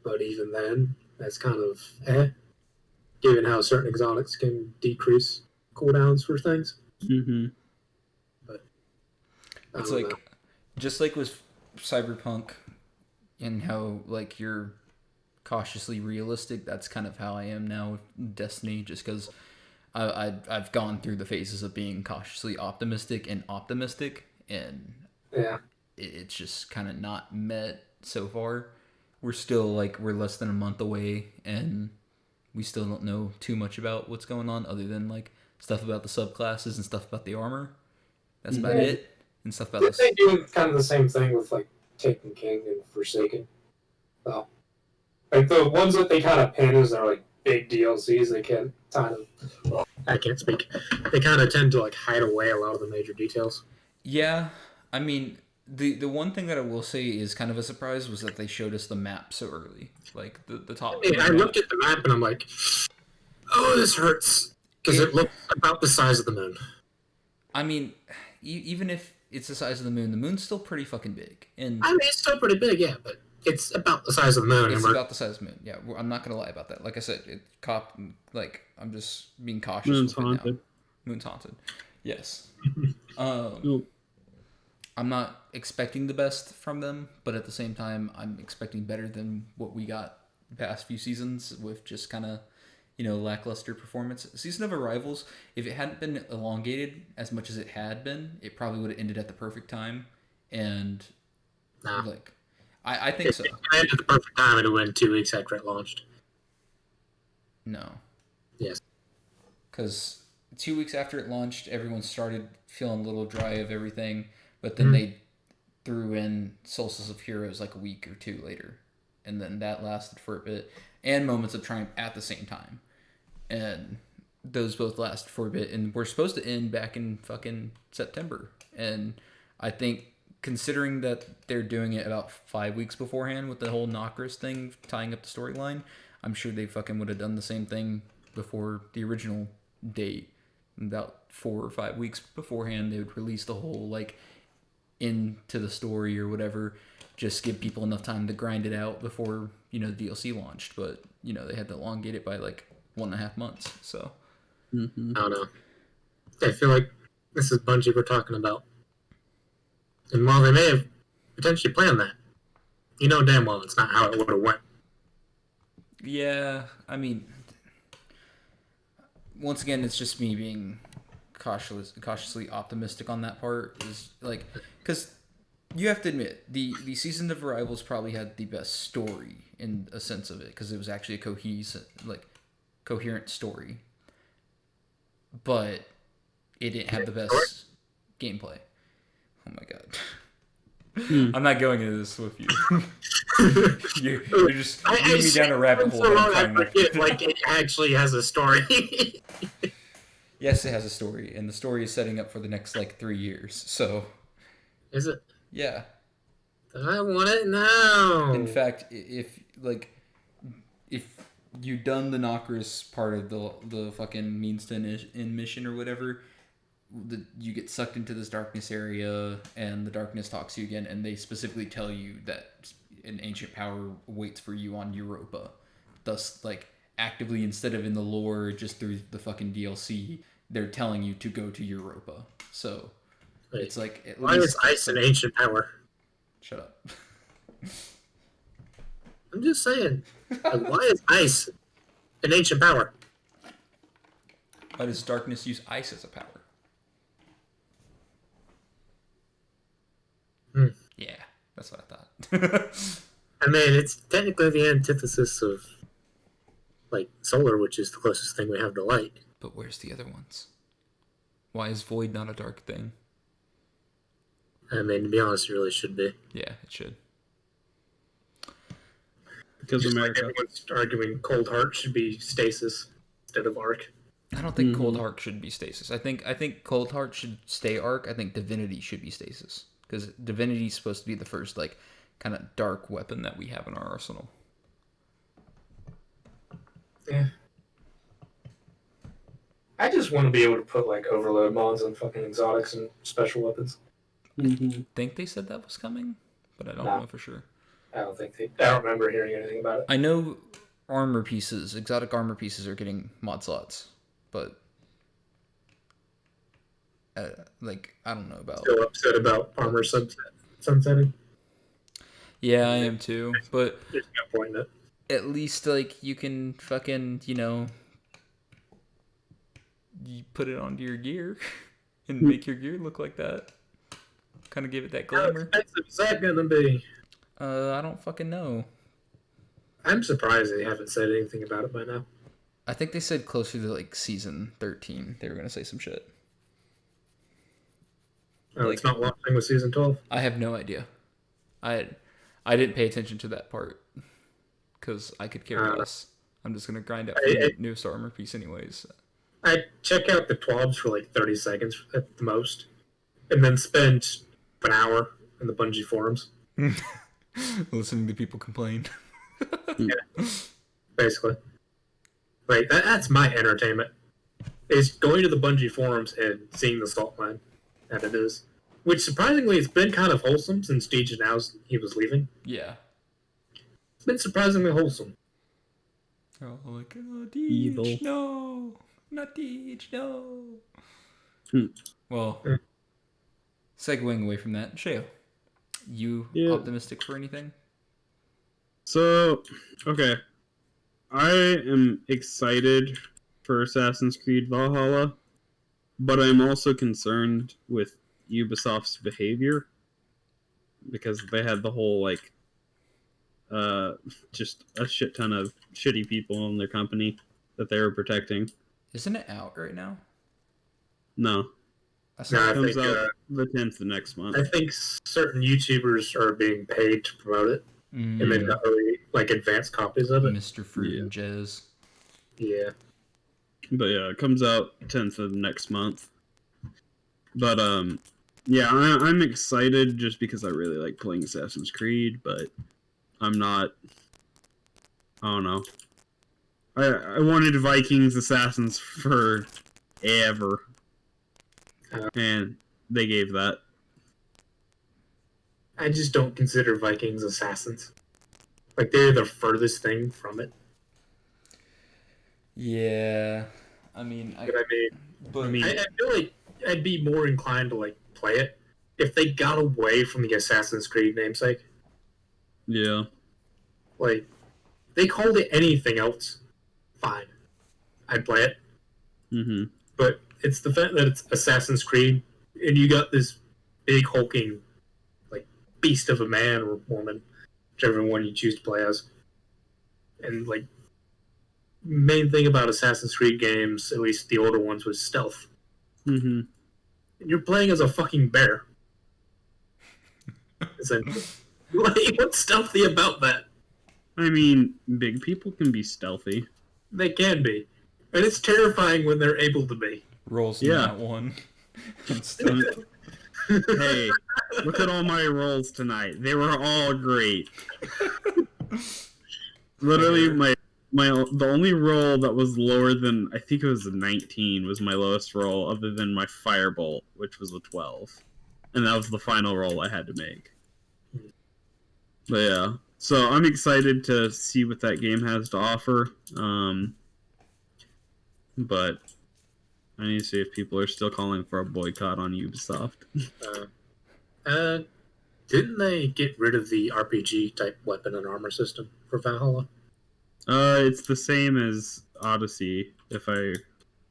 But even then, that's kind of given how certain exotics can decrease cooldowns for things. Mm-hmm. But it's like, just like with Cyberpunk and how, like, you're cautiously realistic, that's kind of how I am now with Destiny, just because I've gone through the phases of being cautiously optimistic, and it's just kind of not met so far. We're still, like, we're less than a month away, and we still don't know too much about what's going on, other than, like, stuff about the subclasses and stuff about the armor. That's about it. And stuff about they do kind of the same thing with, like, Taken King and Forsaken. So, like, the ones that they kind of pin as are, like, big DLCs, they can kind of... I can't speak. They kind of tend to, like, hide away a lot of the major details. Yeah, I mean... The one thing that I will say is kind of a surprise was that they showed us the map so early. Like, the top... I looked at the map and I'm like, oh, this hurts. Because it looks about the size of the moon. I mean, even if it's the size of the moon's still pretty fucking big. And I mean, it's still pretty big, yeah, but it's about the size of the moon. It's about the size of the moon, yeah. I'm not going to lie about that. Like I said, I'm just being cautious Moon's with haunted. it now. Moon's haunted. Yes. I'm not expecting the best from them, but at the same time, I'm expecting better than what we got the past few seasons with just kind of, lackluster performance. Season of Arrivals, if it hadn't been elongated as much as it had been, it probably would have ended at the perfect time. And, I think so. If it ended at the perfect time, it would have been 2 weeks after it launched. No. Yes. Because 2 weeks after it launched, everyone started feeling a little dry of everything. But then they threw in Solstice of Heroes like a week or two later. And then that lasted for a bit. And Moments of Triumph at the same time. And those both lasted for a bit. And we're supposed to end back in fucking September. And I think, considering that they're doing it about 5 weeks beforehand with the whole Nokris thing, tying up the storyline, I'm sure they fucking would have done the same thing before the original date. About 4 or 5 weeks beforehand, they would release the whole, like, into the story or whatever, just give people enough time to grind it out before, the DLC launched. But, they had to elongate it by like 1.5 months. So I don't know. I feel like this is Bungie we're talking about. And while they may have potentially planned that, damn well it's not how it would have went. Yeah, I mean, once again, it's just me being cautiously optimistic on that part. Is like, because you have to admit the Season of Arrivals probably had the best story in a sense of it, because it was actually a coherent story, but it didn't have the best gameplay. Oh my god. I'm not going into this with you. You're just leading me down a rabbit hole. Like it actually has a story. Yes, it has a story, and the story is setting up for the next 3 years. So, is it? Yeah. I want it now. In fact, if you done the Nokris part of the fucking means to end mission or whatever, you get sucked into this darkness area, and the darkness talks to you again, and they specifically tell you that an ancient power waits for you on Europa. Thus, like, actively, instead of in the lore, just through the fucking DLC, they're telling you to go to Europa. So, Wait, it's like... At why least is ice an ancient power? Shut up. I'm just saying. Like, why is ice an ancient power? Why does darkness use ice as a power? Yeah, that's what I thought. I mean, it's technically the antithesis of, like, solar, which is the closest thing we have to light. But where's the other ones? Why is void not a dark thing? I mean, to be honest, it really should be. Yeah, it should. Because Just America. like everyone's arguing cold heart should be stasis instead of arc. I don't think Cold Heart should be stasis. I think Cold Heart should stay arc. I think Divinity should be stasis. Because Divinity is supposed to be the first, like, kind of dark weapon that we have in our arsenal. Yeah. I just want to be able to put, like, overload mods on fucking exotics and special weapons. Mm-hmm. Think they said that was coming, but I don't Nah. know for sure. I don't remember hearing anything about it. I know armor pieces, exotic armor pieces are getting mod slots, but like, I don't know about... Still upset about armor sunsetting. Yeah, I am too, but There's no point in it. at least, like, you can fucking, you know, you put it onto your gear and make your gear look like that. Kind of give it that How glamour. expensive is that going to be? I don't fucking know. I'm surprised they haven't said anything about it by now. I think they said closer to, like, season 13 they were going to say some shit. Oh, Like- it's not launching with season 12? I have no idea. I didn't pay attention to that part because I could care less. I'm just gonna grind out for the newest armor piece anyways. I check out the 12s for like 30 seconds at the most, and then spend an hour in the Bungie forums. Listening to people complain. Basically. Like, that's my entertainment. Is going to the Bungie forums and seeing the salt line that it is. Which, surprisingly, it's been kind of wholesome since Deej announced he was leaving. Yeah. It's been surprisingly wholesome. Oh, like, oh, Deej, Evil. no, not Deej, no. Well, segueing away from that, Sheo, you optimistic for anything? So, okay. I am excited for Assassin's Creed Valhalla, but I'm also concerned with Ubisoft's behavior because they had the whole, like, just a shit ton of shitty people in their company that they were protecting. Isn't it out right now? No. I No, saw I It comes think, out the 10th of next month. I think certain YouTubers are being paid to promote it, and they've got really, like, advanced copies of it. Mr. Fruit and Jez. Yeah. But yeah, it comes out 10th of next month. But yeah, I'm excited just because I really like playing Assassin's Creed, but I'm not. I don't know. I wanted Vikings Assassins forever, and they gave that. I just don't consider Vikings assassins. Like, they're the furthest thing from it. Yeah. I mean, But I mean, I I feel like I'd be more inclined to, like, play it if they got away from the Assassin's Creed namesake. Yeah. Like, they called it anything else, fine. I'd play it. Mm-hmm. But it's the fact that it's Assassin's Creed, and you got this big hulking, like, beast of a man or woman, whichever one you choose to play as. And, like, main thing about Assassin's Creed games, at least the older ones, was stealth. Mm-hmm. And you're playing as a fucking bear. Essentially. Like, what's stealthy about that? I mean, big people can be stealthy. They can be. And it's terrifying when they're able to be. rolls Yeah. not one. Still, Hey, look at all my rolls tonight. They were all great. Literally, the only roll that was lower than, I think it was a 19 was my lowest roll, other than my firebolt, which was a 12, and that was the final roll I had to make. But yeah, so I'm excited to see what that game has to offer. But I need to see if people are still calling for a boycott on Ubisoft. Didn't they get rid of the RPG type weapon and armor system for Valhalla? It's the same as Odyssey, if I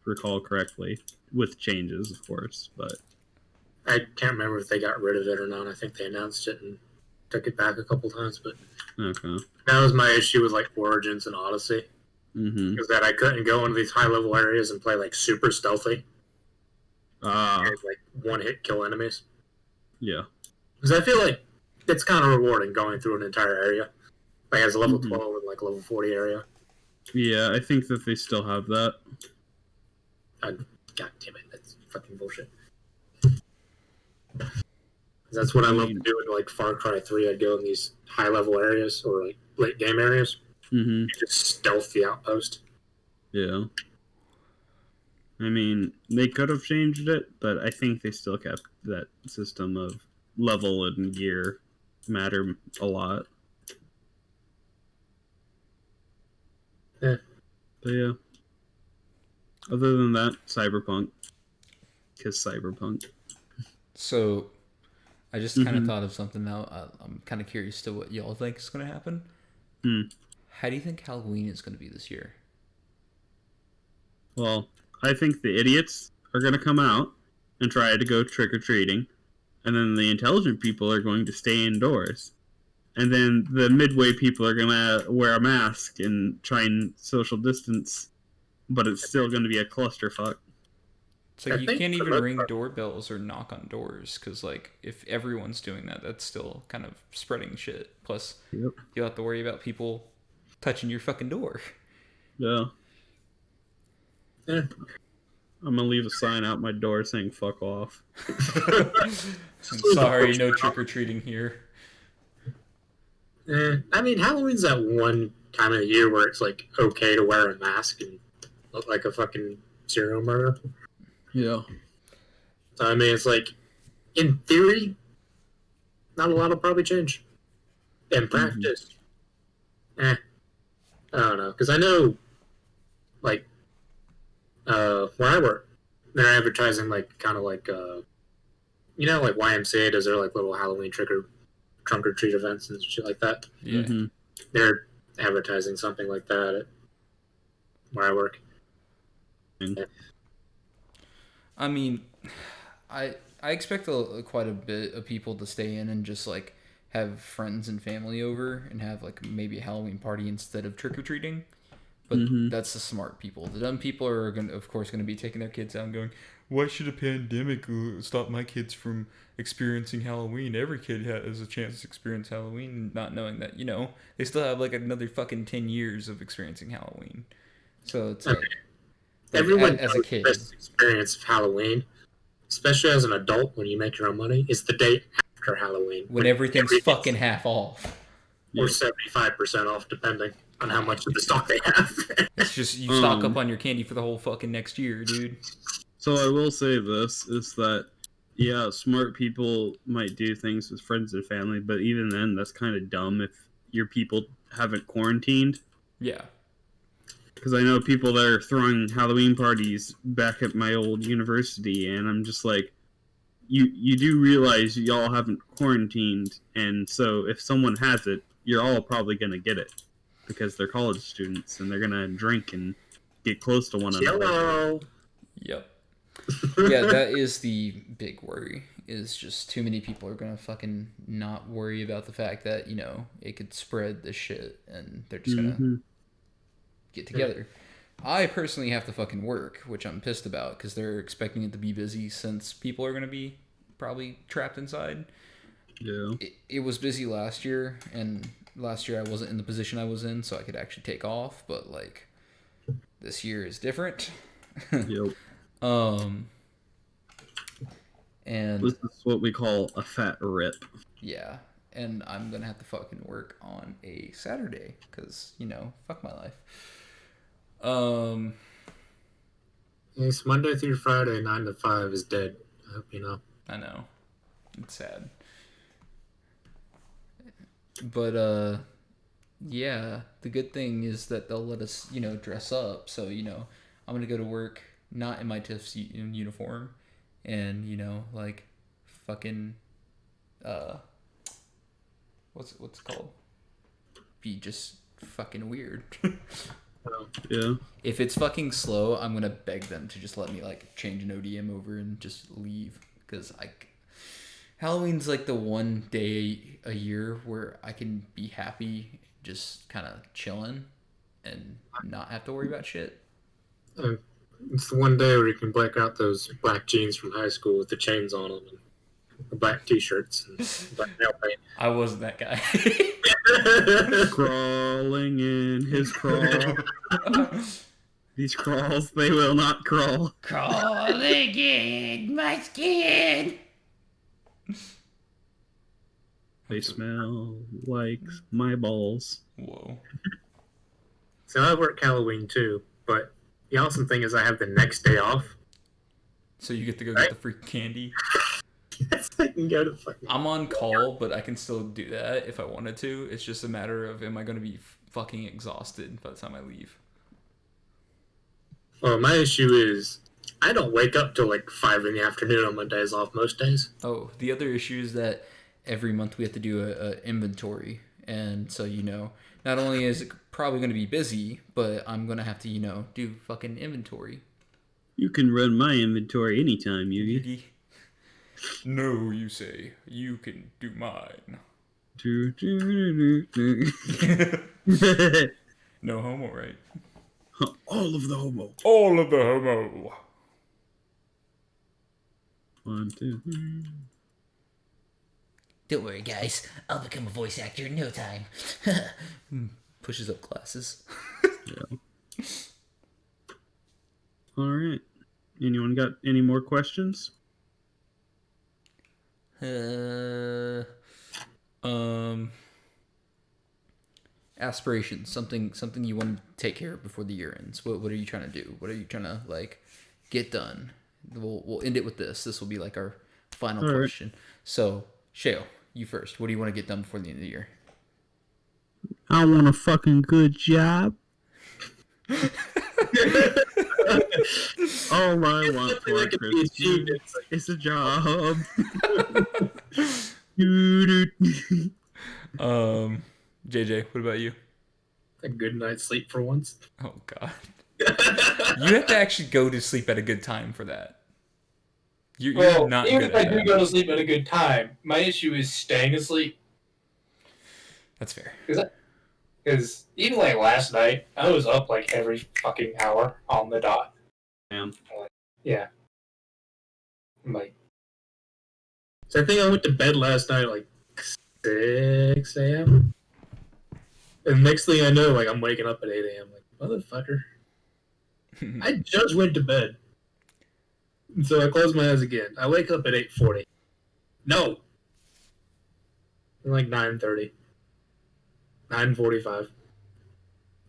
recall correctly, with changes, of course. But I can't remember if they got rid of it or not. I think they announced it and took it back a couple times. But okay, that was my issue with like Origins and Odyssey, is that I couldn't go into these high level areas and play like super stealthy, and, like one hit kill enemies. Yeah, because I feel like it's kind of rewarding going through an entire area. Like as a level 12 and like level 40 area. Yeah, I think that they still have that. God damn it, that's fucking bullshit. That's what I love to do in like Far Cry 3. I'd go in these high level areas or like late game areas. And just stealth the outpost. Yeah. I mean, they could have changed it, but I think they still kept that system of level and gear matter a lot. Yeah. But yeah. Other than that, Cyberpunk. Because Cyberpunk. So, I just kind of thought of something now. I'm kind of curious to what y'all think is going to happen. How do you think Halloween is going to be this year? Well, I think the idiots are going to come out and try to go trick-or-treating. And then the intelligent people are going to stay indoors. And then the midway people are going to wear a mask and try and social distance. But it's still going to be a clusterfuck. So you can't even ring doorbells or knock on doors. Because, like, if everyone's doing that, that's still kind of spreading shit. Plus, you'll have to worry about people touching your fucking door. Yeah. I'm going to leave a sign out my door saying fuck off. I'm sorry, no trick-or-treating here. I mean, Halloween's that one time of the year where it's, like, okay to wear a mask and look like a fucking serial murderer. Yeah. So, I mean, it's like, in theory, not a lot will probably change. In practice, I don't know. Because I know, like, where I work, they're advertising, like, kind of like, you know, like YMCA does their, like, little Halloween trunk or treat events and shit like that. Yeah. They're advertising something like that at where I work. Yeah. I mean, I expect quite a bit of people to stay in and just like have friends and family over and have like maybe a Halloween party instead of trick-or-treating. But that's the smart people. The dumb people are of course going to be taking their kids out and going, why should a pandemic stop my kids from experiencing Halloween? Every kid has a chance to experience Halloween, not knowing that, you know, they still have like another fucking 10 years of experiencing Halloween. So it's like, everyone as a kid, the best experience of Halloween, especially as an adult when you make your own money, is the day after Halloween. When everything's fucking half off. Or 75% off, depending on how much of the stock they have. It's just, you stock up on your candy for the whole fucking next year, dude. So I will say this, is that, yeah, smart people might do things with friends and family, but even then, that's kind of dumb if your people haven't quarantined. Yeah. Because I know people that are throwing Halloween parties back at my old university, and I'm just like, you do realize y'all haven't quarantined, and so if someone has it, you're all probably going to get it. Because they're college students, and they're going to drink and get close to one another. Hello. Yep. Yeah, that is the big worry, is just too many people are going to fucking not worry about the fact that, you know, it could spread this shit, and they're just going to get together. I personally have to fucking work, which I'm pissed about, because they're expecting it to be busy since people are going to be probably trapped inside. Yeah. It was busy last year, and last year I wasn't in the position I was in, so I could actually take off, but, like, this year is different. Yep. And this is what we call a fat rip. yeah, and I'm gonna have to fucking work on a Saturday because fuck my life. It's Monday through Friday, 9 to 5 is dead. I hope you know. I know, it's sad, but yeah. The good thing is that they'll let us dress up. So I'm gonna go to work not in my TIF's uniform, and like fucking what's it called? Be just fucking weird. Yeah. If it's fucking slow, I'm gonna beg them to just let me like change an ODM over and just leave, because Halloween's like the one day a year where I can be happy, just kind of chilling and not have to worry about shit. It's the one day where you can black out those black jeans from high school with the chains on them and the black t-shirts and black nail paint. I wasn't that guy. Crawling in his crawl. These crawls, they will not crawl. Crawling in my skin. They smell like my balls. Whoa. So I work Halloween too, but the awesome thing is I have the next day off. So you get to go get the free candy. Yes, I can go to fucking... I'm on call, but I can still do that if I wanted to. It's just a matter of, am I going to be fucking exhausted by the time I leave? Well, my issue is I don't wake up till like 5 in the afternoon on my days off most days. Oh, the other issue is that every month we have to do a inventory. And so, not only is it probably going to be busy, but I'm going to have to, do fucking inventory. You can run my inventory anytime, Yugi. No, you say. You can do mine. No homo, right? All of the homo. All of the homo. 1, 2, 3. Don't worry, guys. I'll become a voice actor in no time. Pushes up glasses. Yeah. All right. Anyone got any more questions? Aspirations, something you want to take care of before the year ends. What are you trying to do? What are you trying to get done? We'll end it with this. This will be like our final question. Right. So, Sheo, you first. What do you want to get done before the end of the year? I want a fucking good job. All I want for Christmas is a job. JJ, what about you? A good night's sleep for once. Oh God. You have to actually go to sleep at a good time for that. You're not even good if I do go to sleep at a good time, my issue is staying asleep. That's fair. Because even like last night, I was up like every fucking hour on the dot. Damn. Yeah. So I think I went to bed last night at like 6 a.m. And next thing I know, I'm waking up at 8 a.m. Motherfucker. I just went to bed. And so I close my eyes again. I wake up at 8:40. No. Like 9:30. 9:45.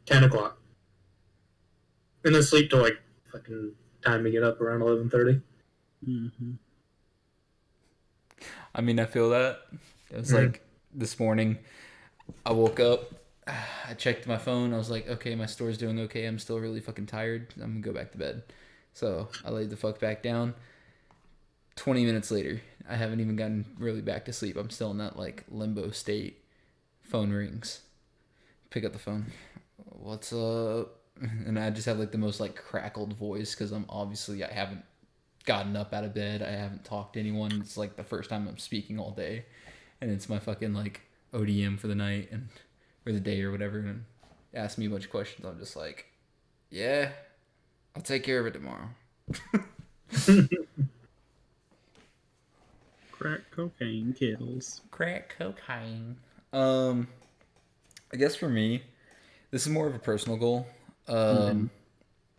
10 o'clock. And then sleep till fucking time to get up around 11:30. Mm-hmm. I mean, I feel that. It was this morning, I woke up, I checked my phone, I was like, okay, my store's doing okay, I'm still really fucking tired, I'm gonna go back to bed. So I laid the fuck back down. 20 minutes later, I haven't even gotten really back to sleep. I'm still in that limbo state. Phone rings. Pick up the phone. What's up? And I just have the most crackled voice because I haven't gotten up out of bed. I haven't talked to anyone. It's the first time I'm speaking all day. And it's my fucking ODM for the night and or the day or whatever. And ask me a bunch of questions. I'm just yeah, I'll take care of it tomorrow. Crack cocaine kills. Crack cocaine. I guess for me, this is more of a personal goal.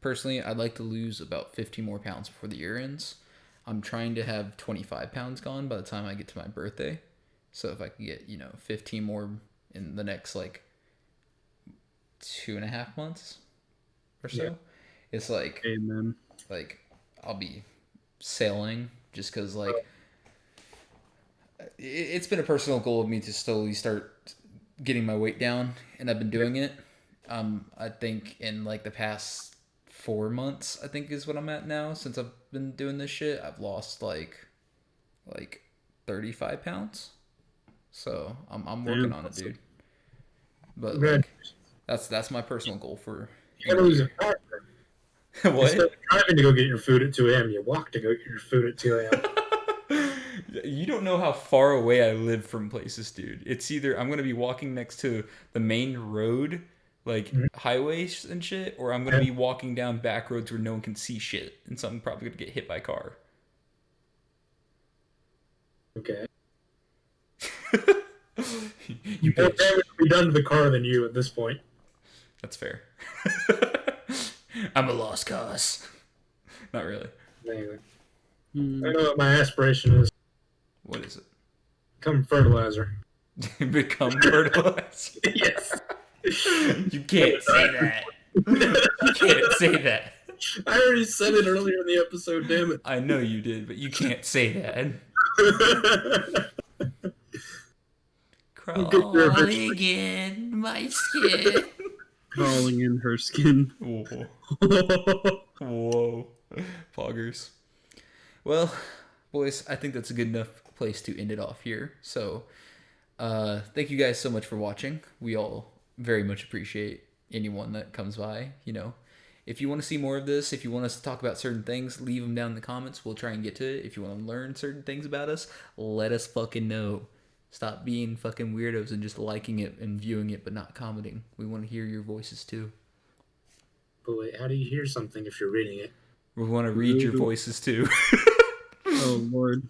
Personally, I'd like to lose about 15 more pounds before the year ends. I'm trying to have 25 pounds gone by the time I get to my birthday. So if I could get, 15 more in the next like 2.5 months or so, Yeah. it's like, Amen. like I'll be sailing just because like it's been a personal goal of me to slowly start getting my weight down, and I've been doing it. I think in like the past 4 months, I think is what I'm at now since I've been doing this shit. I've lost like 35 pounds. So I'm working on it, dude. But like, that's my personal goal for. You gotta lose a partner. What? Instead of driving to go get your food at 2 a.m., you walk to go get your food at 2 a.m. You don't know how far away I live from places, dude. It's either I'm gonna be walking next to the main road, like highways and shit, or I'm gonna be walking down back roads where no one can see shit, and so I'm probably gonna get hit by a car. Okay. You More bitch. damage will be done to the car than you at this point. That's fair. I'm a lost cause. Not really. Anyway. I know what my aspiration is. What is it? Become fertilizer. Become fertilizer. Yes. You can't say that. You can't say that. I already said it earlier in the episode, damn it. I know you did, but you can't say that. Crawling in my skin. Crawling in her skin. Whoa. Whoa. Poggers. Well, boys, I think that's a good enough place to end it off here. So, thank you guys so much for watching. We all very much appreciate anyone that comes by. If you want to see more of this, if you want us to talk about certain things, leave them down in the comments. We'll try and get to it. If you want to learn certain things about us, let us fucking know. Stop being fucking weirdos and just liking it and viewing it but not commenting. We want to hear your voices too. But wait, how do you hear something if you're reading it? We want to read your voices too. Oh, Lord.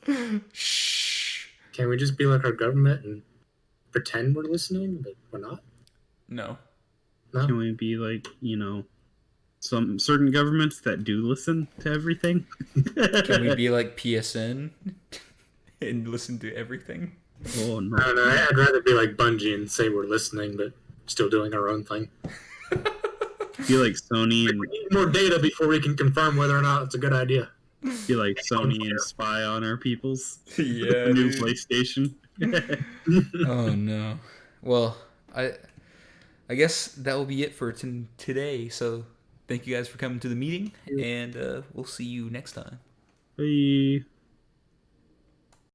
Shh. Can we just be like our government and pretend we're listening, but we're not? No. No? Can we be like, some certain governments that do listen to everything? Can we be like PSN and listen to everything? Oh, no. I don't know. I'd rather be like Bungie and say we're listening, but still doing our own thing. Be like Sony and We need more data before we can confirm whether or not it's a good idea. be like Sony and spy on our peoples. Yeah. New dude. PlayStation. Oh no. Well, I guess that will be it for today. So thank you guys for coming to the meeting, and we'll see you next time. Bye.